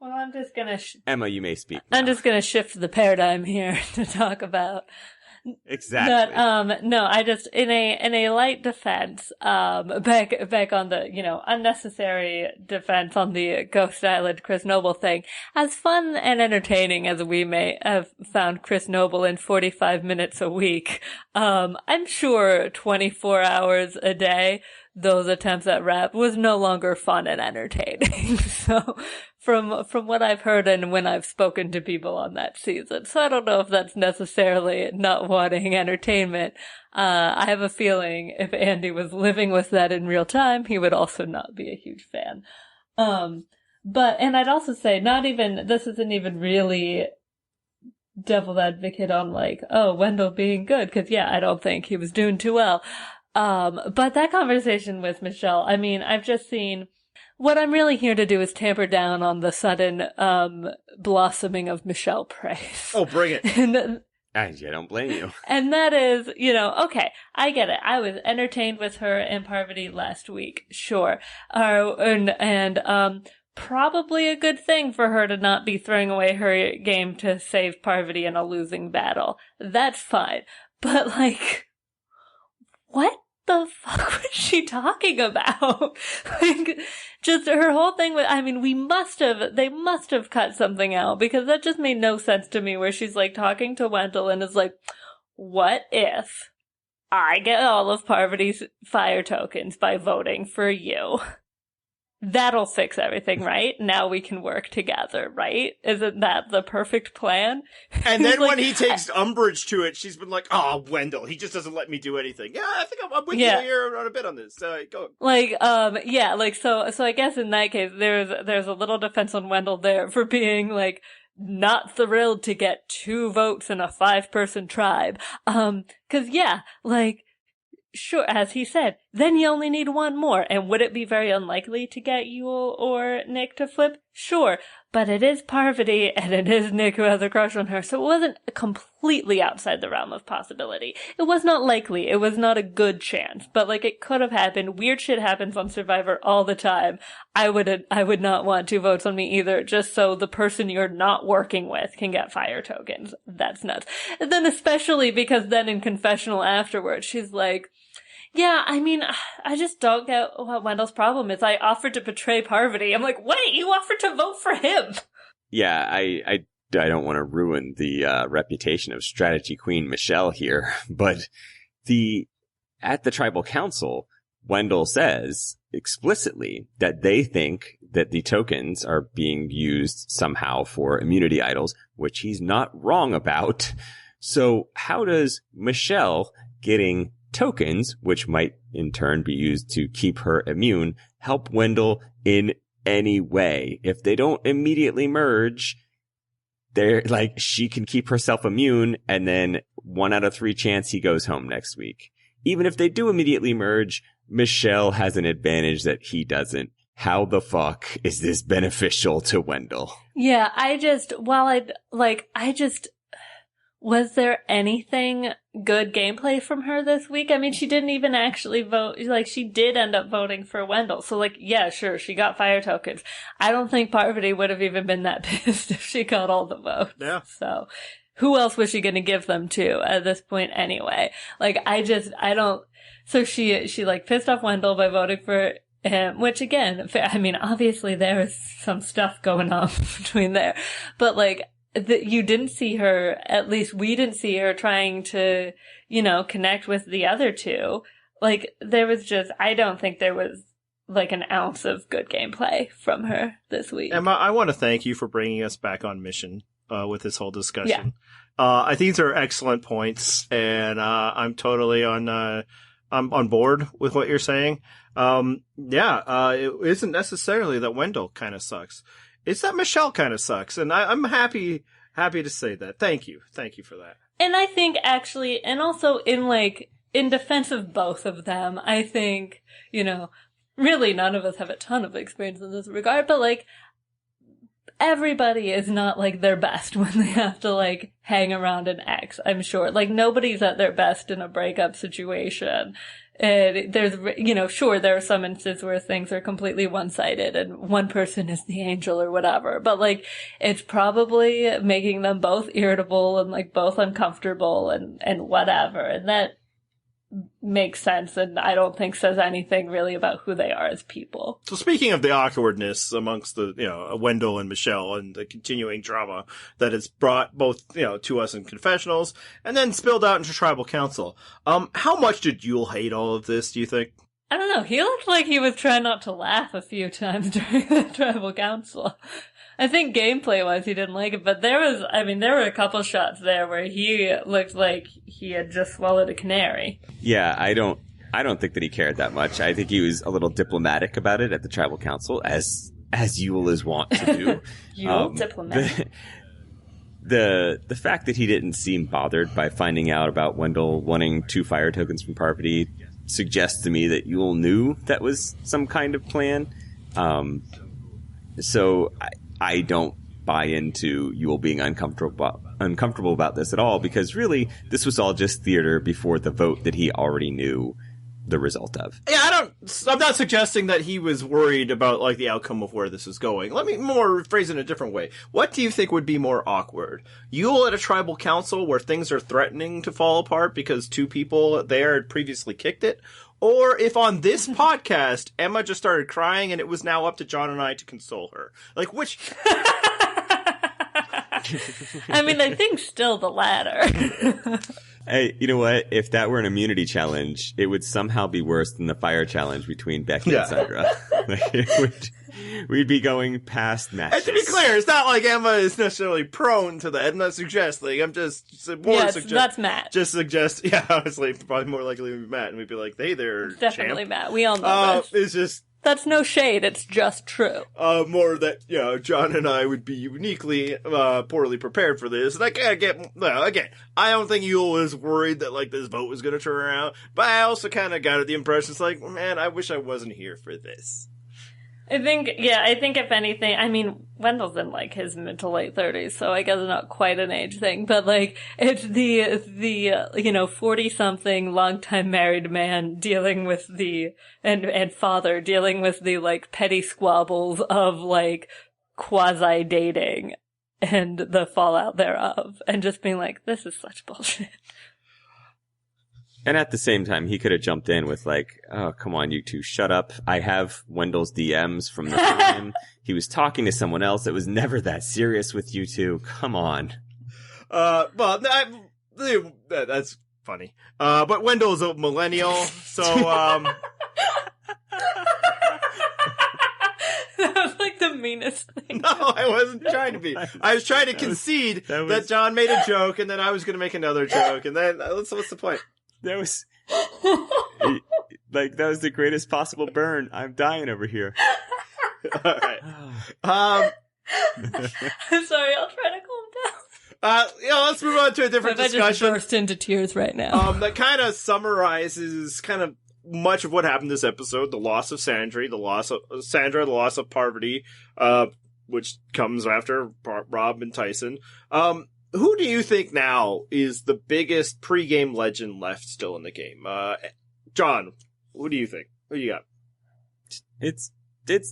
Well, I'm just gonna... Emma, you may speak now. I'm just gonna shift the paradigm here to talk about... Exactly. But, no, I just, in a light defense, back on the, unnecessary defense on the Ghost Island Chris Noble thing, as fun and entertaining as we may have found Chris Noble in 45 minutes a week, I'm sure 24 hours a day, those attempts at rap was no longer fun and entertaining. So from what I've heard and when I've spoken to people on that season. So I don't know if that's necessarily not wanting entertainment. I have a feeling if Andy was living with that in real time, he would also not be a huge fan. And I'd also say this isn't even really devil's advocate on like, oh, Wendell being good, because yeah, I don't think he was doing too well. But that conversation with Michele, I mean, I've just seen, what I'm really here to do is tamper down on the sudden, blossoming of Michele praise. Oh, bring it. And, I don't blame you. and that is, okay, I get it. I was entertained with her and Parvati last week, sure. Probably a good thing for her to not be throwing away her game to save Parvati in a losing battle. That's fine. But, like, what the fuck was she talking about? Like, just her whole thing with, I mean, they must have cut something out, because that just made no sense to me, where she's, like, talking to Wendell and is like, what if I get all of Parvati's fire tokens by voting for you? That'll fix everything, right? Now we can work together, right? Isn't that the perfect plan? And then when he takes umbrage to it, she's been like, oh, Wendell, he just doesn't let me do anything. Yeah, I think I'm with you here on a bit on this. Go. Like, so I guess in that case, there's a little defense on Wendell there for being, like, not thrilled to get 2 votes in a 5-person tribe. 'Cause yeah, like, sure, as he said, then you only need 1 more. And would it be very unlikely to get you or Nick to flip? Sure. But it is Parvati, and it is Nick who has a crush on her, so it wasn't completely outside the realm of possibility. It was not likely. It was not a good chance. But, like, it could have happened. Weird shit happens on Survivor all the time. I would not want 2 votes on me either, just so the person you're not working with can get fire tokens. That's nuts. And then especially because then in confessional afterwards, she's like, yeah, I mean, I just don't get what Wendell's problem is. I offered to betray Parvati. I'm like, wait, you offered to vote for him? Yeah, I don't want to ruin the reputation of strategy queen Michele here, but at the tribal council, Wendell says explicitly that they think that the tokens are being used somehow for immunity idols, which he's not wrong about. So how does Michele getting tokens, which might in turn be used to keep her immune, help Wendell in any way? If they don't immediately merge, they're like, she can keep herself immune, and then 1 out of 3 chance he goes home next week. Even if they do immediately merge, Michele has an advantage that he doesn't. How the fuck is this beneficial to Wendell? Yeah, was there anything good gameplay from her this week? I mean, she didn't even actually vote. Like, she did end up voting for Wendell. So, like, yeah, sure, she got fire tokens. I don't think Parvati would have even been that pissed if she got all the votes. Yeah. So, who else was she going to give them to at this point anyway? Like, so she like pissed off Wendell by voting for him, which again, I mean, obviously there is some stuff going on between there, but like, you didn't see her, at least we didn't see her trying to, connect with the other 2. Like, I don't think there was like an ounce of good gameplay from her this week. Emma, I want to thank you for bringing us back on mission with this whole discussion. Yeah. I think these are excellent points, and I'm totally I'm on board with what you're saying. It isn't necessarily that Wendell kind of sucks. It's that Michele kind of sucks, and I'm happy to say that. Thank you for that. And I think actually, and also in defense of both of them, I think, really none of us have a ton of experience in this regard, but like, everybody is not like their best when they have to like hang around an ex, I'm sure. Like, nobody's at their best in a breakup situation. And there's, sure, there are some instances where things are completely one-sided and one person is the angel or whatever, but like, it's probably making them both irritable and like both uncomfortable and whatever. And that makes sense, and I don't think says anything really about who they are as people. So speaking of the awkwardness amongst the, Wendell and Michele and the continuing drama that it's brought both, to us in confessionals and then spilled out into tribal council, how much did Yule hate all of this, do you think? I don't know. He looked like he was trying not to laugh a few times during the tribal council. I think gameplay-wise he didn't like it, but there were a couple shots there where he looked like he had just swallowed a canary. Yeah, I don't think that he cared that much. I think he was a little diplomatic about it at the tribal council, as Yule is wont to do. Yule diplomatic. The fact that he didn't seem bothered by finding out about Wendell wanting 2 fire tokens from Parvati suggests to me that Yule knew that was some kind of plan. So I don't buy into Yule being uncomfortable about this at all, because really this was all just theater before the vote that he already knew the result of. Yeah, I'm not suggesting that he was worried about, like, the outcome of where this is going. Let me more phrase it in a different way. What do you think would be more awkward? Yule at a tribal council where things are threatening to fall apart because 2 people there had previously kicked it? Or if on this podcast, Emma just started crying and it was now up to John and I to console her? Like, which... I mean, I think still the latter. Hey, you know what? If that were an immunity challenge, it would somehow be worse than the fire challenge between Becky and Sandra. We'd be going past matches. And to be clear, it's not like Emma is necessarily prone to that. I'm not suggesting. I'm just that's Matt. Just suggest. Yeah, honestly, probably more likely to be Matt, and we'd be like, "Hey there, it's definitely champ." Matt. We all know this. It's just. That's no shade, it's just true. More that, John and I would be uniquely, poorly prepared for this. And I can't again, I don't think Yule was worried that, like, this vote was gonna turn around. But I also kind of got the impression, it's like, man, I wish I wasn't here for this. I think if anything, I mean, Wendell's in, like, his mid to late 30s, so I guess it's not quite an age thing, but, like, it's the 40-something, long-time married man dealing with and father dealing with the, like, petty squabbles of, like, quasi-dating and the fallout thereof, and just being like, this is such bullshit. And at the same time, he could have jumped in with like, oh, come on, you two, shut up. I have Wendell's DMs from the time. He was talking to someone else. It was never that serious with you two. Come on. Well, that's funny. But Wendell's a millennial, so, That was like the meanest thing. No, I wasn't trying to be. I was trying to concede that John made a joke, and then I was going to make another joke, and then, what's the point? That was that was the greatest possible burn. I'm dying over here. All right. I'm sorry. I'll try to calm down. Let's move on to a different discussion. I just burst into tears right now. That kind of summarizes kind of much of what happened this episode: the loss of Sandra, the loss of Parvati, which comes after Rob and Tyson. Who do you think now is the biggest pregame legend left still in the game? John, who do you think? Who you got? It's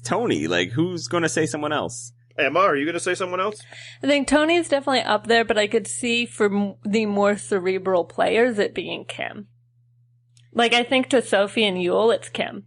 Tony. Like, who's going to say someone else? Emma, are you going to say someone else? I think Tony's definitely up there, but I could see for the more cerebral players it being Kim. Like, I think to Sophie and Yule, it's Kim.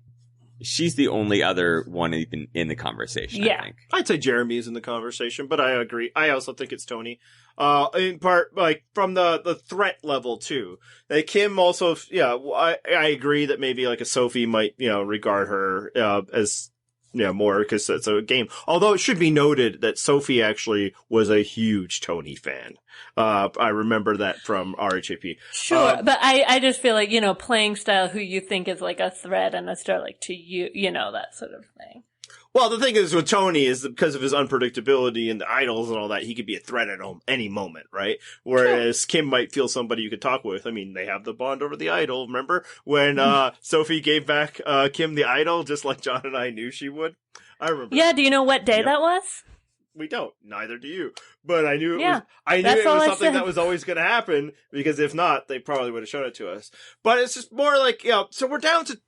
She's the only other one even in the conversation, yeah. I think. I'd say Jeremy is in the conversation, but I agree. I also think it's Tony. In part, like, from the threat level, too. Like, Kim also, I agree that maybe, like, a Sophie might, regard her, as, more, because it's a game. Although it should be noted that Sophie actually was a huge Tony fan. I remember that from RHAP. Sure, but I just feel like, playing style, who you think is like a threat and a start, like, to you, that sort of thing. Well, the thing is with Tony is that because of his unpredictability and the idols and all that, he could be a threat at any moment, right? Whereas Kim might feel somebody you could talk with. I mean, they have the bond over the idol. Remember when Sophie gave back Kim the idol, just like John and I knew she would? I remember. Yeah, do you know what day that was? We don't. Neither do you. But I knew it was. I knew it was something that was always going to happen, because if not, they probably would have shown it to us. But it's just more like, so we're down to.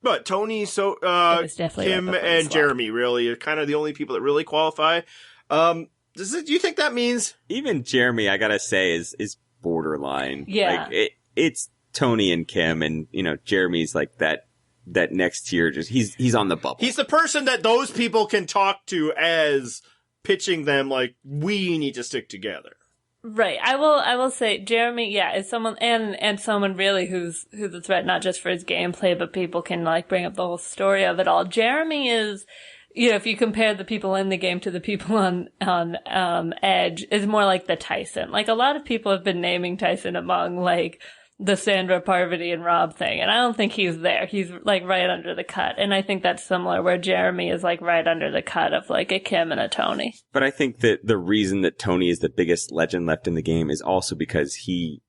But Tony, Kim, and Jeremy really are kind of the only people that really qualify. Do you think that means even Jeremy? I gotta say is borderline. Yeah, like it's Tony and Kim, and Jeremy's like that next tier. Just he's on the bubble. He's the person that those people can talk to as pitching them like, we need to stick together. Right. I will say Jeremy, yeah, is someone and someone really who's a threat, not just for his gameplay, but people can like bring up the whole story of it all. Jeremy is, if you compare the people in the game to the people on Edge, is more like the Tyson. Like a lot of people have been naming Tyson among like the Sandra, Parvati, and Rob thing, and I don't think he's there. He's like right under the cut, and I think that's similar where Jeremy is like right under the cut of like a Kim and a Tony. But I think that the reason that Tony is the biggest legend left in the game is also because he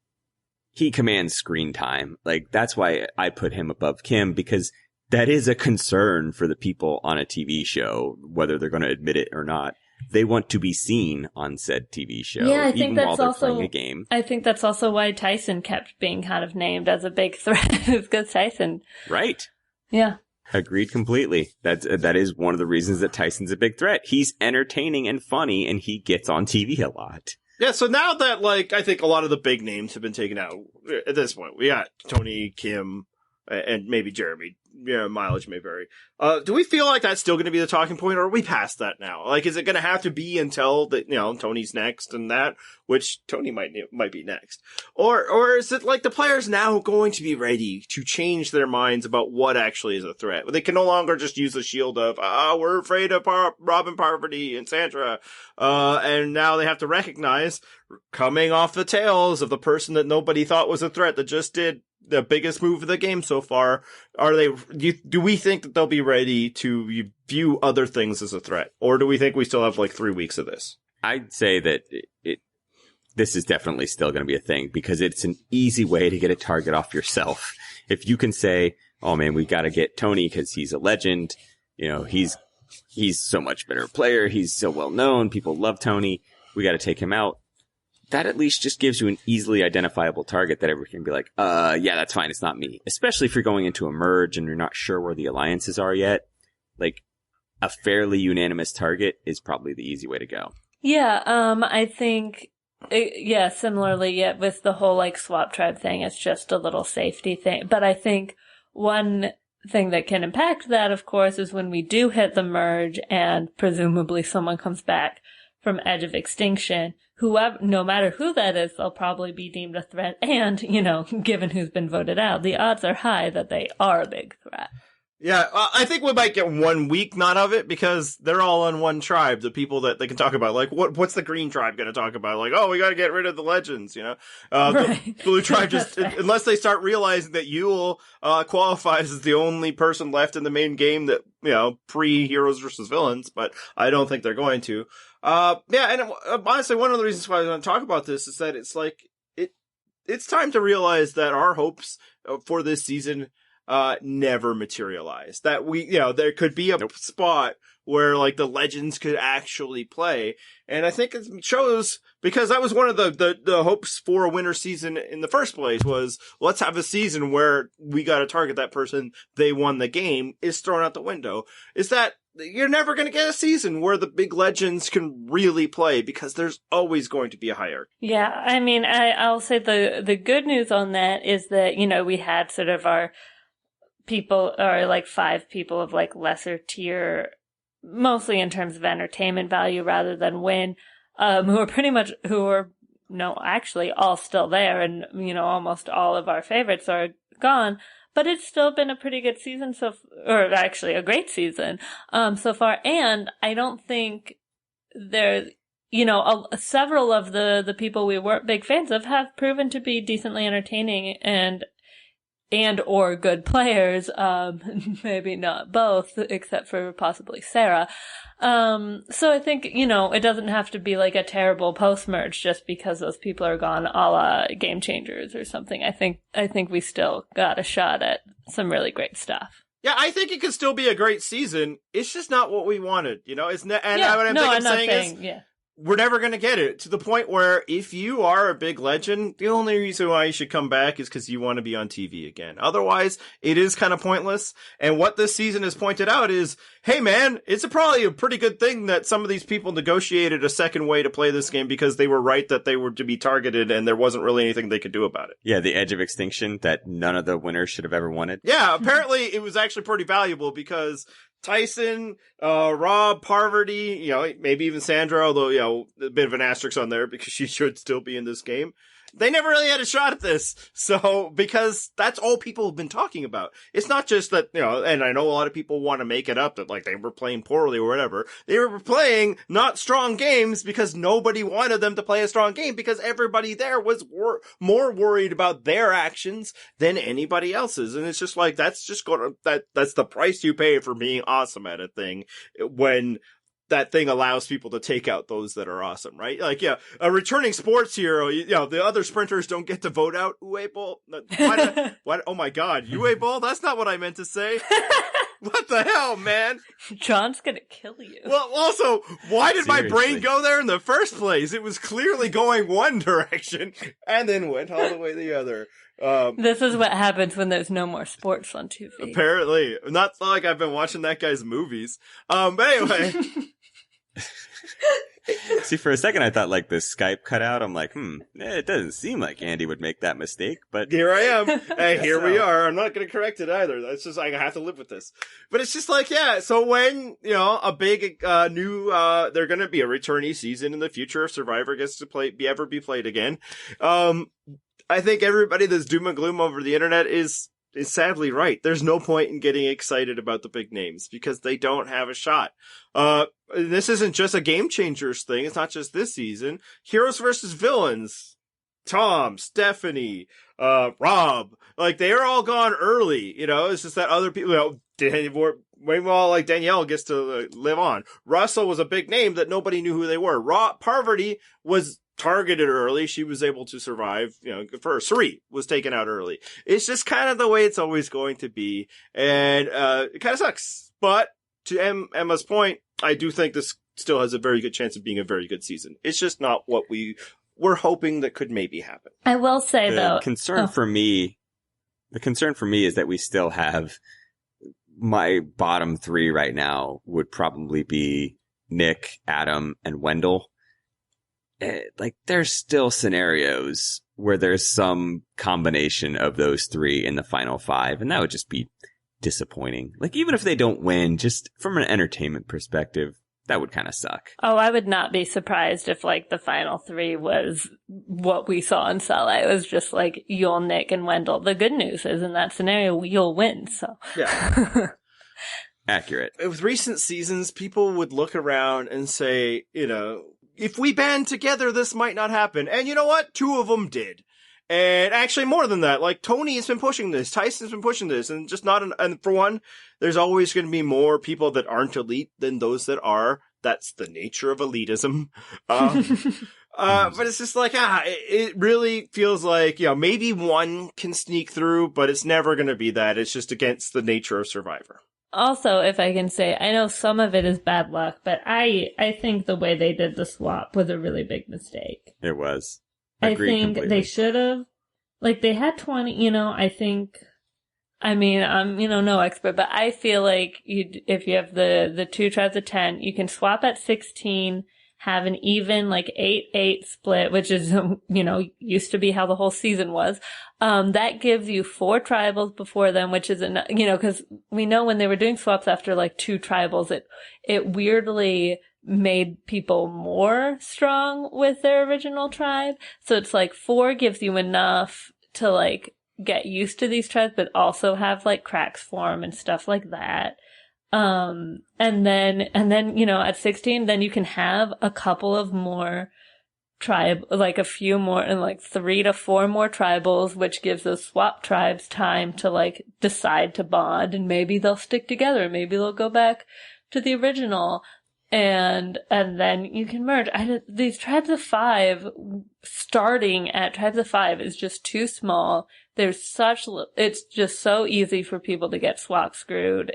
commands screen time. Like that's why I put him above Kim, because that is a concern for the people on a TV show, whether they're going to admit it or not. They want to be seen on said TV show, yeah, I think even that's while they're also, playing a game. I think that's also why Tyson kept being kind of named as a big threat, because Tyson. Right. Yeah. Agreed completely. That is one of the reasons that Tyson's a big threat. He's entertaining and funny, and he gets on TV a lot. Yeah, so now that, like, I think a lot of the big names have been taken out, at this point, we got Tony, Kim, and maybe Jeremy. Mileage may vary. Do we feel like that's still going to be the talking point, or are we past that now? Like, is it going to have to be until Tony's next and that, which Tony might be next, or is it like the players now going to be ready to change their minds about what actually is a threat? They can no longer just use the shield of we're afraid of Rob and Parvati and Sandra, and now they have to recognize, coming off the tails of the person that nobody thought was a threat that just did the biggest move of the game so far, do we think that they'll be ready to view other things as a threat? Or do we think we still have like 3 weeks of this? I'd say that this is definitely still going to be a thing, because it's an easy way to get a target off yourself. If you can say, oh man, we got to get Tony because he's a legend. He's so much better player. He's so well known. People love Tony. We got to take him out. That at least just gives you an easily identifiable target that everyone can be like, yeah, that's fine. It's not me. Especially if you're going into a merge and you're not sure where the alliances are yet. Like, a fairly unanimous target is probably the easy way to go. Yeah, I think, similarly, with the whole, like, swap tribe thing, it's just a little safety thing. But I think one thing that can impact that, of course, is when we do hit the merge and presumably someone comes back from Edge of Extinction, whoever, no matter who that is, they'll probably be deemed a threat. And, given who's been voted out, the odds are high that they are a big threat. Yeah, I think we might get 1 week not of it, because they're all on one tribe, the people that they can talk about. Like, what's the green tribe going to talk about? Like, we got to get rid of the legends, Right. The blue tribe just, unless they start realizing that Yule qualifies as the only person left in the main game that, pre-heroes versus villains, but I don't think they're going to. And honestly, one of the reasons why I want to talk about this is that it's like, it's time to realize that our hopes for this season never materialized. That there could be a spot where like the legends could actually play. And I think it shows, because that was one of the hopes for a winter season in the first place, was let's have a season where we got to target that person, they won the game, is thrown out the window. Is that you're never going to get a season where the big legends can really play, because there's always going to be a hierarchy. Yeah, I mean, I'll say the good news on that is that, we had sort of our people, or like 5 people of like lesser tier, mostly in terms of entertainment value rather than win, who are actually all still there, and, almost all of our favorites are gone. But it's still been a pretty good season, or actually a great season, so far. And I don't think there's, several of the people we weren't big fans of have proven to be decently entertaining and or good players, maybe not both, except for possibly Sarah. So I think, it doesn't have to be like a terrible post-merge just because those people are gone, a la Game Changers or something. I think we still got a shot at some really great stuff. Yeah, I think it could still be a great season. It's just not what we wanted, It's what I'm saying is, we're never going to get it to the point where if you are a big legend, the only reason why you should come back is because you want to be on TV again. Otherwise, it is kind of pointless. And what this season has pointed out is, hey man, it's probably a pretty good thing that some of these people negotiated a second way to play this game, because they were right that they were to be targeted and there wasn't really anything they could do about it. Yeah, the Edge of Extinction that none of the winners should have ever wanted. Yeah, apparently it was actually pretty valuable, because Tyson, Rob, Parvati, maybe even Sandra, although, a bit of an asterisk on there because she should still be in this game. They never really had a shot at this. So, because that's all people have been talking about. It's not just that, and I know a lot of people want to make it up that like they were playing poorly or whatever. They were playing not strong games because nobody wanted them to play a strong game because everybody there was more worried about their actions than anybody else's. And it's just like, that's the price you pay for being awesome at a thing when that thing allows people to take out those that are awesome, right? Like, yeah, a returning sports hero, the other sprinters don't get to vote out Uwe Boll. What? Oh my God, Uwe Boll? That's not what I meant to say. What the hell, man? John's gonna kill you. Well, also, why did Seriously. my brain go there in the first place? It was clearly going one direction and then went all the way the other. This is what happens when there's no more sports on TV. Apparently. Not like I've been watching that guy's movies. But anyway. See, for a second, I thought like the Skype cut out. I'm like, it doesn't seem like Andy would make that mistake, but here I am. And here we are. I'm not going to correct it either. That's just, I have to live with this. But it's just like, yeah. So when, a big, new, they're going to be a returnee season in the future if Survivor gets to ever be played again. I think everybody that's doom and gloom over the internet is sadly right. There's no point in getting excited about the big names because they don't have a shot. This isn't just a Game Changers thing. It's not just this season. Heroes versus villains. Tom, Stephanie, Rob, like they are all gone early. It's just that other people, like Danielle gets to live on. Russell was a big name that nobody knew who they were. Parvati was targeted early. She was able to survive, for her. Sari was taken out early. It's just kind of the way it's always going to be. And, it kind of sucks. But to Emma's point, I do think this still has a very good chance of being a very good season. It's just not what we were hoping that could maybe happen. I will say though, the concern for me is that we still have my bottom three right now would probably be Nick, Adam, and Wendell. Like there's still scenarios where there's some combination of those three in the final five, and that would just be disappointing. Like even if they don't win, just from an entertainment perspective, that would kind of suck. Oh, I would not be surprised if like the final three was what we saw in Sala. It was just like you'll, Nick, and Wendell. The good news is in that scenario, you'll win. So yeah. Accurate. With recent seasons, people would look around and say, if we band together, this might not happen. And you know what? 2 of them did. And actually more than that, like Tony has been pushing this, Tyson's been pushing this, and just and for one, there's always going to be more people that aren't elite than those that are. That's the nature of elitism. But it's just like, it really feels like, maybe one can sneak through, but it's never going to be that. It's just against the nature of Survivor. Also, if I can say, I know some of it is bad luck, but I think the way they did the swap was a really big mistake. It was. I think they should have, like, they had 20, I'm, no expert, but I feel like if you have the 2 tribes of 10, you can swap at 16, have an even, like, 8-8 split, which is, used to be how the whole season was. That gives you 4 tribals before them, which is, because we know when they were doing swaps after, like, 2 tribals, it weirdly made people more strong with their original tribe. So it's like 4 gives you enough to, like, get used to these tribes, but also have, like, cracks form and stuff like that. And then, at 16, then you can have a couple of more like a few more, and like 3 to 4 more tribals, which gives those swap tribes time to like decide to bond, and maybe they'll stick together, maybe they'll go back to the original, and then you can merge. These tribes of 5, starting at tribes of 5 is just too small. It's just so easy for people to get swap screwed.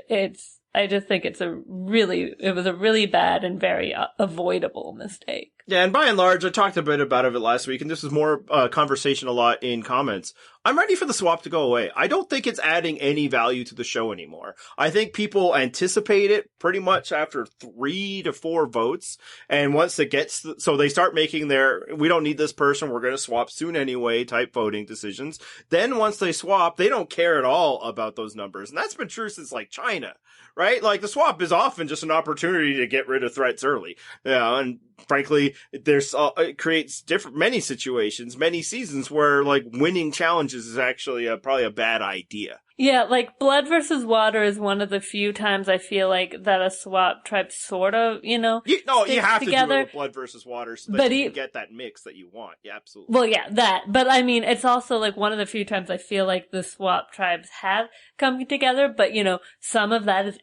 I just think it was a really bad and very avoidable mistake. Yeah, and by and large, I talked a bit about it last week, and this was more conversation a lot in comments. I'm ready for the swap to go away. I don't think it's adding any value to the show anymore. I think people anticipate it pretty much after 3 to 4 votes. And once it gets, so they start making their, we don't need this person, we're going to swap soon anyway type voting decisions. Then once they swap, they don't care at all about those numbers. And that's been true since like China, right? Like the swap is often just an opportunity to get rid of threats early. And frankly, it creates many situations, many seasons where like winning challenges is actually probably a bad idea. Yeah, like blood versus water is one of the few times I feel like that a swap tribe sort of, you have together. To do it with blood versus water so that you can get that mix that you want. Yeah, absolutely. Well, yeah, that. But I mean, it's also like one of the few times I feel like the swap tribes have come together. But, some of that is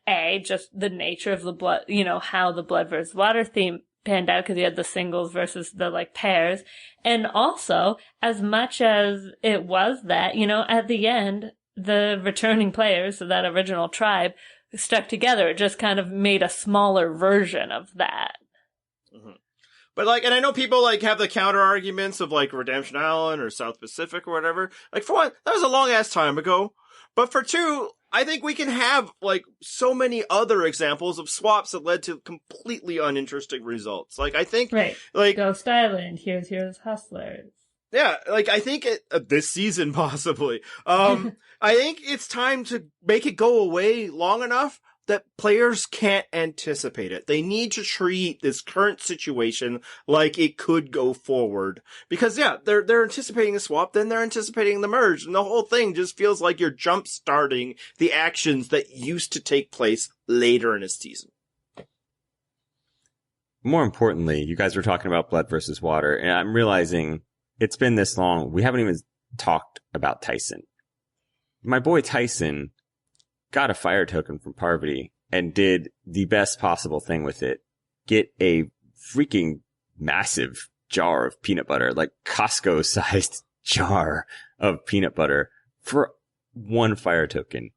just the nature of the blood, how the blood versus water theme panned out because you had the singles versus the like pairs. And also, as much as it was that, at the end, the returning players of that original tribe stuck together. It just kind of made a smaller version of that. Mm-hmm. But like, and I know people like have the counter arguments of like Redemption Island or South Pacific or whatever. Like for one, that was a long ass time ago. But for two, I think we can have like so many other examples of swaps that led to completely uninteresting results. Like I think, right, like Ghost Island, here's Hustlers. Yeah, like I think this season possibly. I think it's time to make it go away long enough that players can't anticipate it. They need to treat this current situation like it could go forward. Because yeah, they're anticipating a swap, then they're anticipating the merge, and the whole thing just feels like you're jump starting the actions that used to take place later in a season. More importantly, you guys were talking about blood versus water, and I'm realizing it's been this long. We haven't even talked about Tyson. My boy Tyson got a fire token from Parvati and did the best possible thing with it. Get a freaking massive jar of peanut butter, like Costco-sized jar of peanut butter for 1 fire token.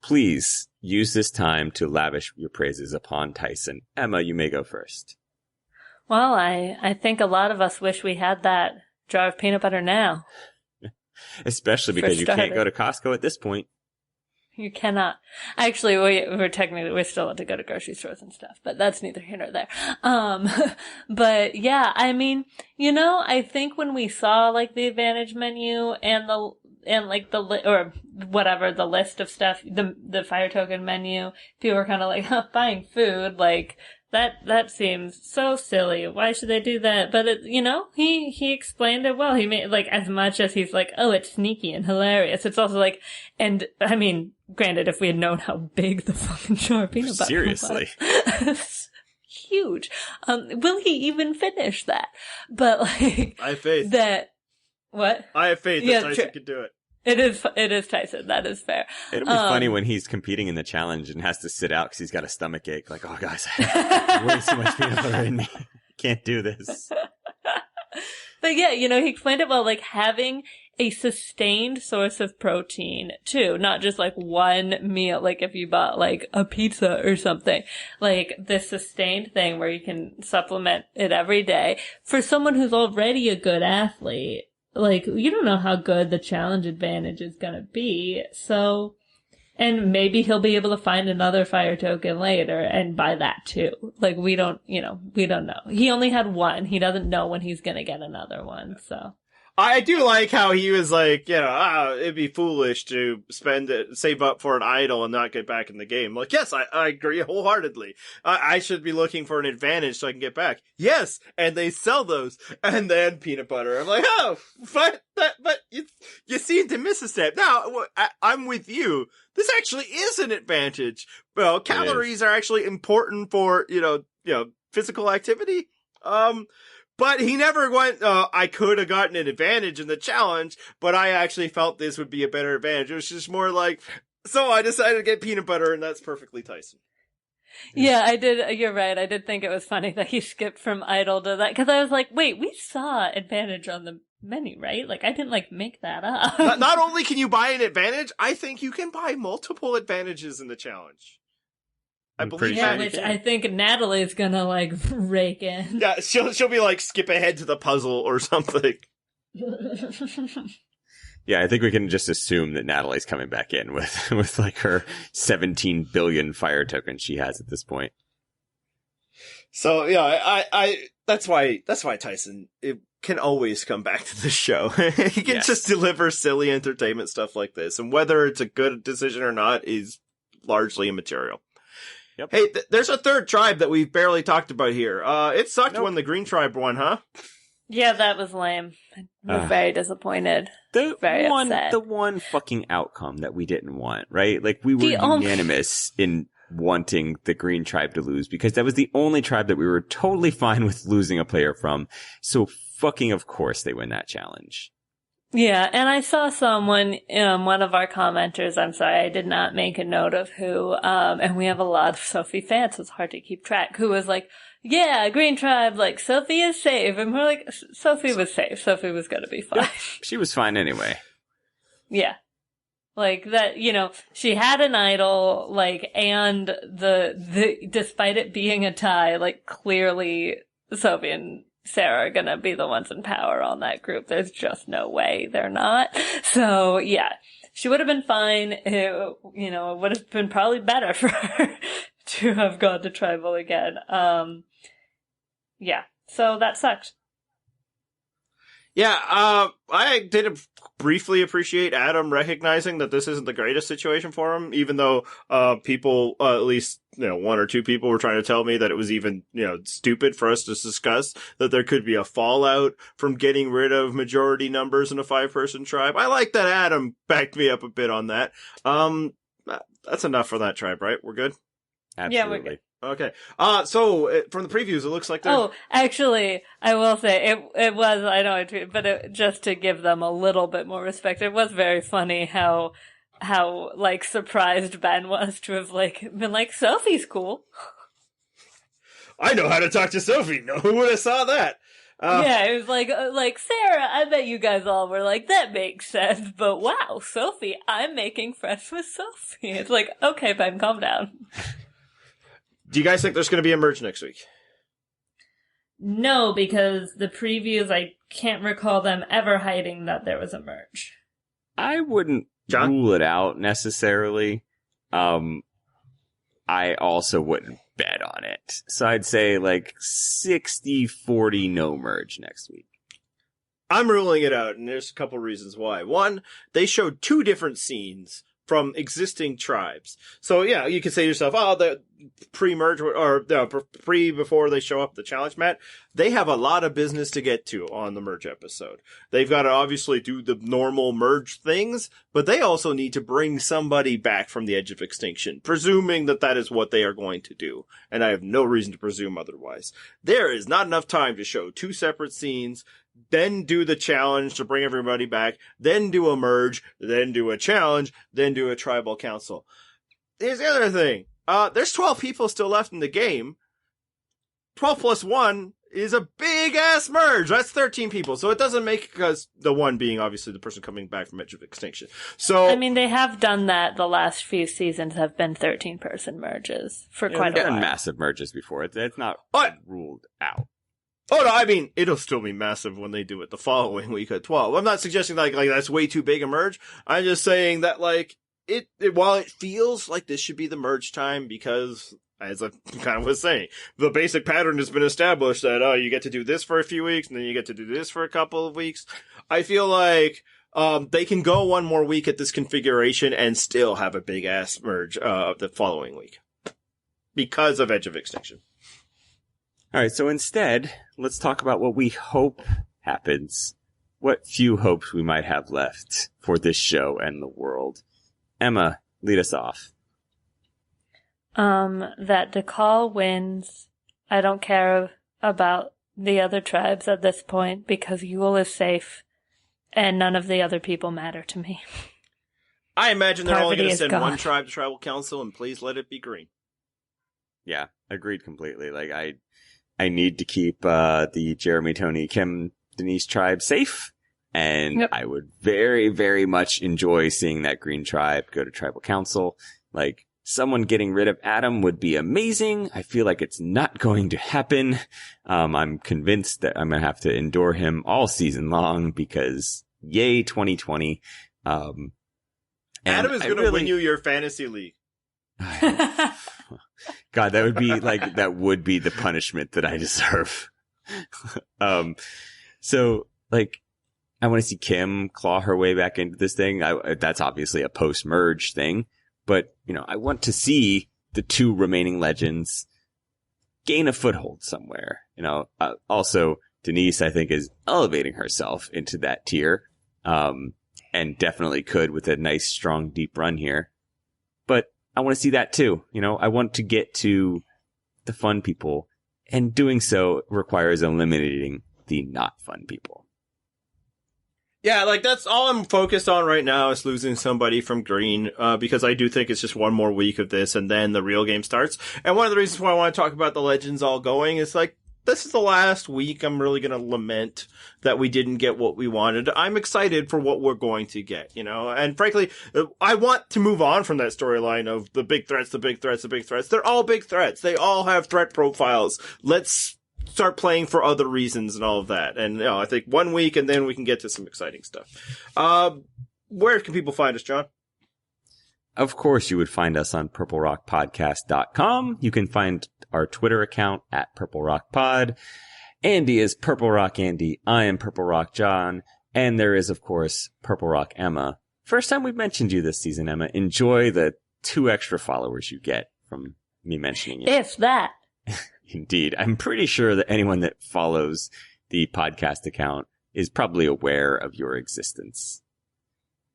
Please use this time to lavish your praises upon Tyson. Emma, you may go first. Well, I think a lot of us wish we had that jar of peanut butter now. Especially because you can't go to Costco at this point. You cannot. Actually, we still have to go to grocery stores and stuff, but that's neither here nor there. But yeah, I mean, I think when we saw like the advantage menu and the list of stuff, the fire token menu, people were kind of like, buying food, like, that seems so silly. Why should they do that? But he explained it well. He made, like, as much as he's like, oh, it's sneaky and hilarious. It's also like, and I mean, granted, if we had known how big the fucking jar of peanut butter Seriously. was, huge. Will he even finish that? But like, I have faith. What? I have faith that Tyson can do it. It is Tyson. That is fair. It'll be funny when he's competing in the challenge and has to sit out because he's got a stomach ache. Like, oh, guys, I have way too much peanut butter in me. Can't do this. But yeah, he explained it well, like having a sustained source of protein too, not just like one meal, like if you bought like a pizza or something, like this sustained thing where you can supplement it every day. For someone who's already a good athlete, like, you don't know how good the challenge advantage is gonna be, so, and maybe he'll be able to find another fire token later and buy that too. Like, we don't know. He only had 1. He doesn't know when he's gonna get another one, so. I do like how he was like, it'd be foolish to save up for an idol and not get back in the game. Like, yes, I agree wholeheartily. I should be looking for an advantage so I can get back. Yes, and they sell those, and then peanut butter. I'm like, oh, but you seem to miss a step. Now, I'm with you. This actually is an advantage. Well, calories are actually important for, physical activity. But he never went, I could have gotten an advantage in the challenge, but I actually felt this would be a better advantage. It was just more like, so I decided to get peanut butter, and that's perfectly Tyson. Yeah, I did. You're right. I did think it was funny that he skipped from idol to that, because I was like, wait, we saw advantage on the menu, right? Like, I didn't, make that up. Not only can you buy an advantage, I think you can buy multiple advantages in the challenge. I believe which I think Natalie's gonna rake in. Yeah, she'll be like skip ahead to the puzzle or something. Yeah, I think we can just assume that Natalie's coming back in with like her 17 billion fire tokens she has at this point. So yeah, I that's why Tyson can always come back to the show. He can just deliver silly entertainment stuff like this, and whether it's a good decision or not is largely immaterial. Yep. Hey, there's a third tribe that we've barely talked about here. It sucked when the Green Tribe won, huh? Yeah, that was lame. I'm very disappointed. Very upset. The one fucking outcome that we didn't want, right? Like, we were unanimous in wanting the Green Tribe to lose because that was the only tribe that we were totally fine with losing a player from. So fucking of course they win that challenge. Yeah, and I saw someone, one of our commenters, I'm sorry, I did not make a note of who, and we have a lot of Sophie fans, so it's hard to keep track, who was like, yeah, Green Tribe, like, Sophie is safe. And we're like, Sophie was safe. Sophie was gonna be fine. She was fine anyway. Yeah. Like, that, she had an idol, like, and despite it being a tie, like, clearly Sophie and Sarah are gonna be the ones in power on that group. There's just no way they're not. So, yeah. She would have been fine. It would have been probably better for her to have gone to tribal again. Yeah, so that sucked. Yeah, I did briefly appreciate Adam recognizing that this isn't the greatest situation for him, even though people, at least one or two people were trying to tell me that it was even stupid for us to discuss that there could be a fallout from getting rid of majority numbers in a 5-person tribe. I like that Adam backed me up a bit on that. That's enough for that tribe, right? We're good? Absolutely. Yeah, we're good. Okay. So from the previews, it looks like Oh, actually, I will say it was, I know I tweeted, but just to give them a little bit more respect, it was very funny how like surprised Ben was to have been like, Sophie's cool. I know how to talk to Sophie. No, who would have saw that? Yeah, it was like Sarah, I bet you guys all were like, that makes sense, but wow, Sophie, I'm making friends with Sophie. It's like, okay, Ben, calm down. Do you guys think there's going to be a merge next week? No, because the previews, I can't recall them ever hiding that there was a merge. I wouldn't rule it out necessarily. I also wouldn't bet on it. So I'd say like 60-40 no merge next week. I'm ruling it out, and there's a couple reasons why. One, they showed 2 different scenes from existing tribes. So yeah, you could say to yourself, oh, the pre-merge or before they show up the challenge mat, they have a lot of business to get to on the merge episode. They've got to obviously do the normal merge things, but they also need to bring somebody back from the edge of extinction, presuming that is what they are going to do. And I have no reason to presume otherwise. There is not enough time to show 2 separate scenes, then do the challenge to bring everybody back, then do a merge, then do a challenge, then do a tribal council. Here's the other thing. There's 12 people still left in the game. 12 plus 1 is a big-ass merge. That's 13 people. So it doesn't make, because the one being obviously the person coming back from Edge of Extinction. So I mean, they have done that. The last few seasons have been 13-person merges for quite a while. Done massive merges before. It's not ruled out. Oh, no, I mean, it'll still be massive when they do it the following week at 12. I'm not suggesting like that's way too big a merge. I'm just saying that it while it feels like this should be the merge time because, as I kind of was saying, the basic pattern has been established that, you get to do this for a few weeks and then you get to do this for a couple of weeks. I feel like, they can go one more week at this configuration and still have a big ass merge, the following week. Because of Edge of Extinction. All right, so instead, let's talk about what we hope happens. What few hopes we might have left for this show and the world. Emma, lead us off. That DeCall wins. I don't care about the other tribes at this point because Yule is safe and none of the other people matter to me. I imagine they're only going to Parvati send is one gone. tribe to tribal council and please let it be green. Yeah, agreed completely. Like, I need to keep the Jeremy, Tony, Kim, Denise tribe safe, and Yep. I would very, very much enjoy seeing that Green tribe go to tribal council. Like, someone getting rid of Adam would be amazing. I feel like it's not going to happen. I'm convinced that I'm going to have to endure him all season long because yay 2020. Adam is going to win you your fantasy league. God, that would be the punishment that I deserve. So like, I want to see Kim claw her way back into this thing. That's obviously a post-merge thing, but I want to see the two remaining legends gain a foothold somewhere. Also Denise, I think, is elevating herself into that tier, and definitely could with a nice, strong, deep run here. But I want to see that too. I want to get to the fun people, and doing so requires eliminating the not fun people. Yeah, like that's all I'm focused on right now is losing somebody from green, because I do think it's just one more week of this and then the real game starts. And one of the reasons why I want to talk about the legends all going is like, this is the last week I'm really going to lament that we didn't get what we wanted. I'm excited for what we're going to get, and frankly, I want to move on from that storyline of the big threats, the big threats, the big threats. They're all big threats. They all have threat profiles. Let's start playing for other reasons and all of that. And I think 1 week and then we can get to some exciting stuff. Where can people find us, John? Of course, you would find us on purplerockpodcast.com. You can find our Twitter account at purplerockpod. Andy is Purple Rock Andy. I am Purple Rock John. And there is, of course, Purple Rock Emma. First time we've mentioned you this season, Emma. Enjoy the 2 extra followers you get from me mentioning you. If that. Indeed. I'm pretty sure that anyone that follows the podcast account is probably aware of your existence.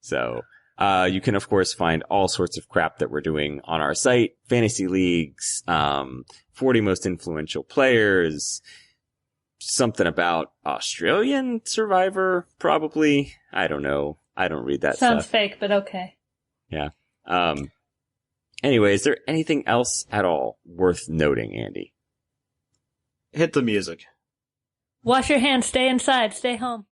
So, you can, of course, find all sorts of crap that we're doing on our site. Fantasy leagues, 40 most influential players, something about Australian Survivor, probably. I don't know. I don't read that stuff. Sounds fake, but okay. Yeah. Anyway, is there anything else at all worth noting, Andy? Hit the music. Wash your hands, stay inside, stay home.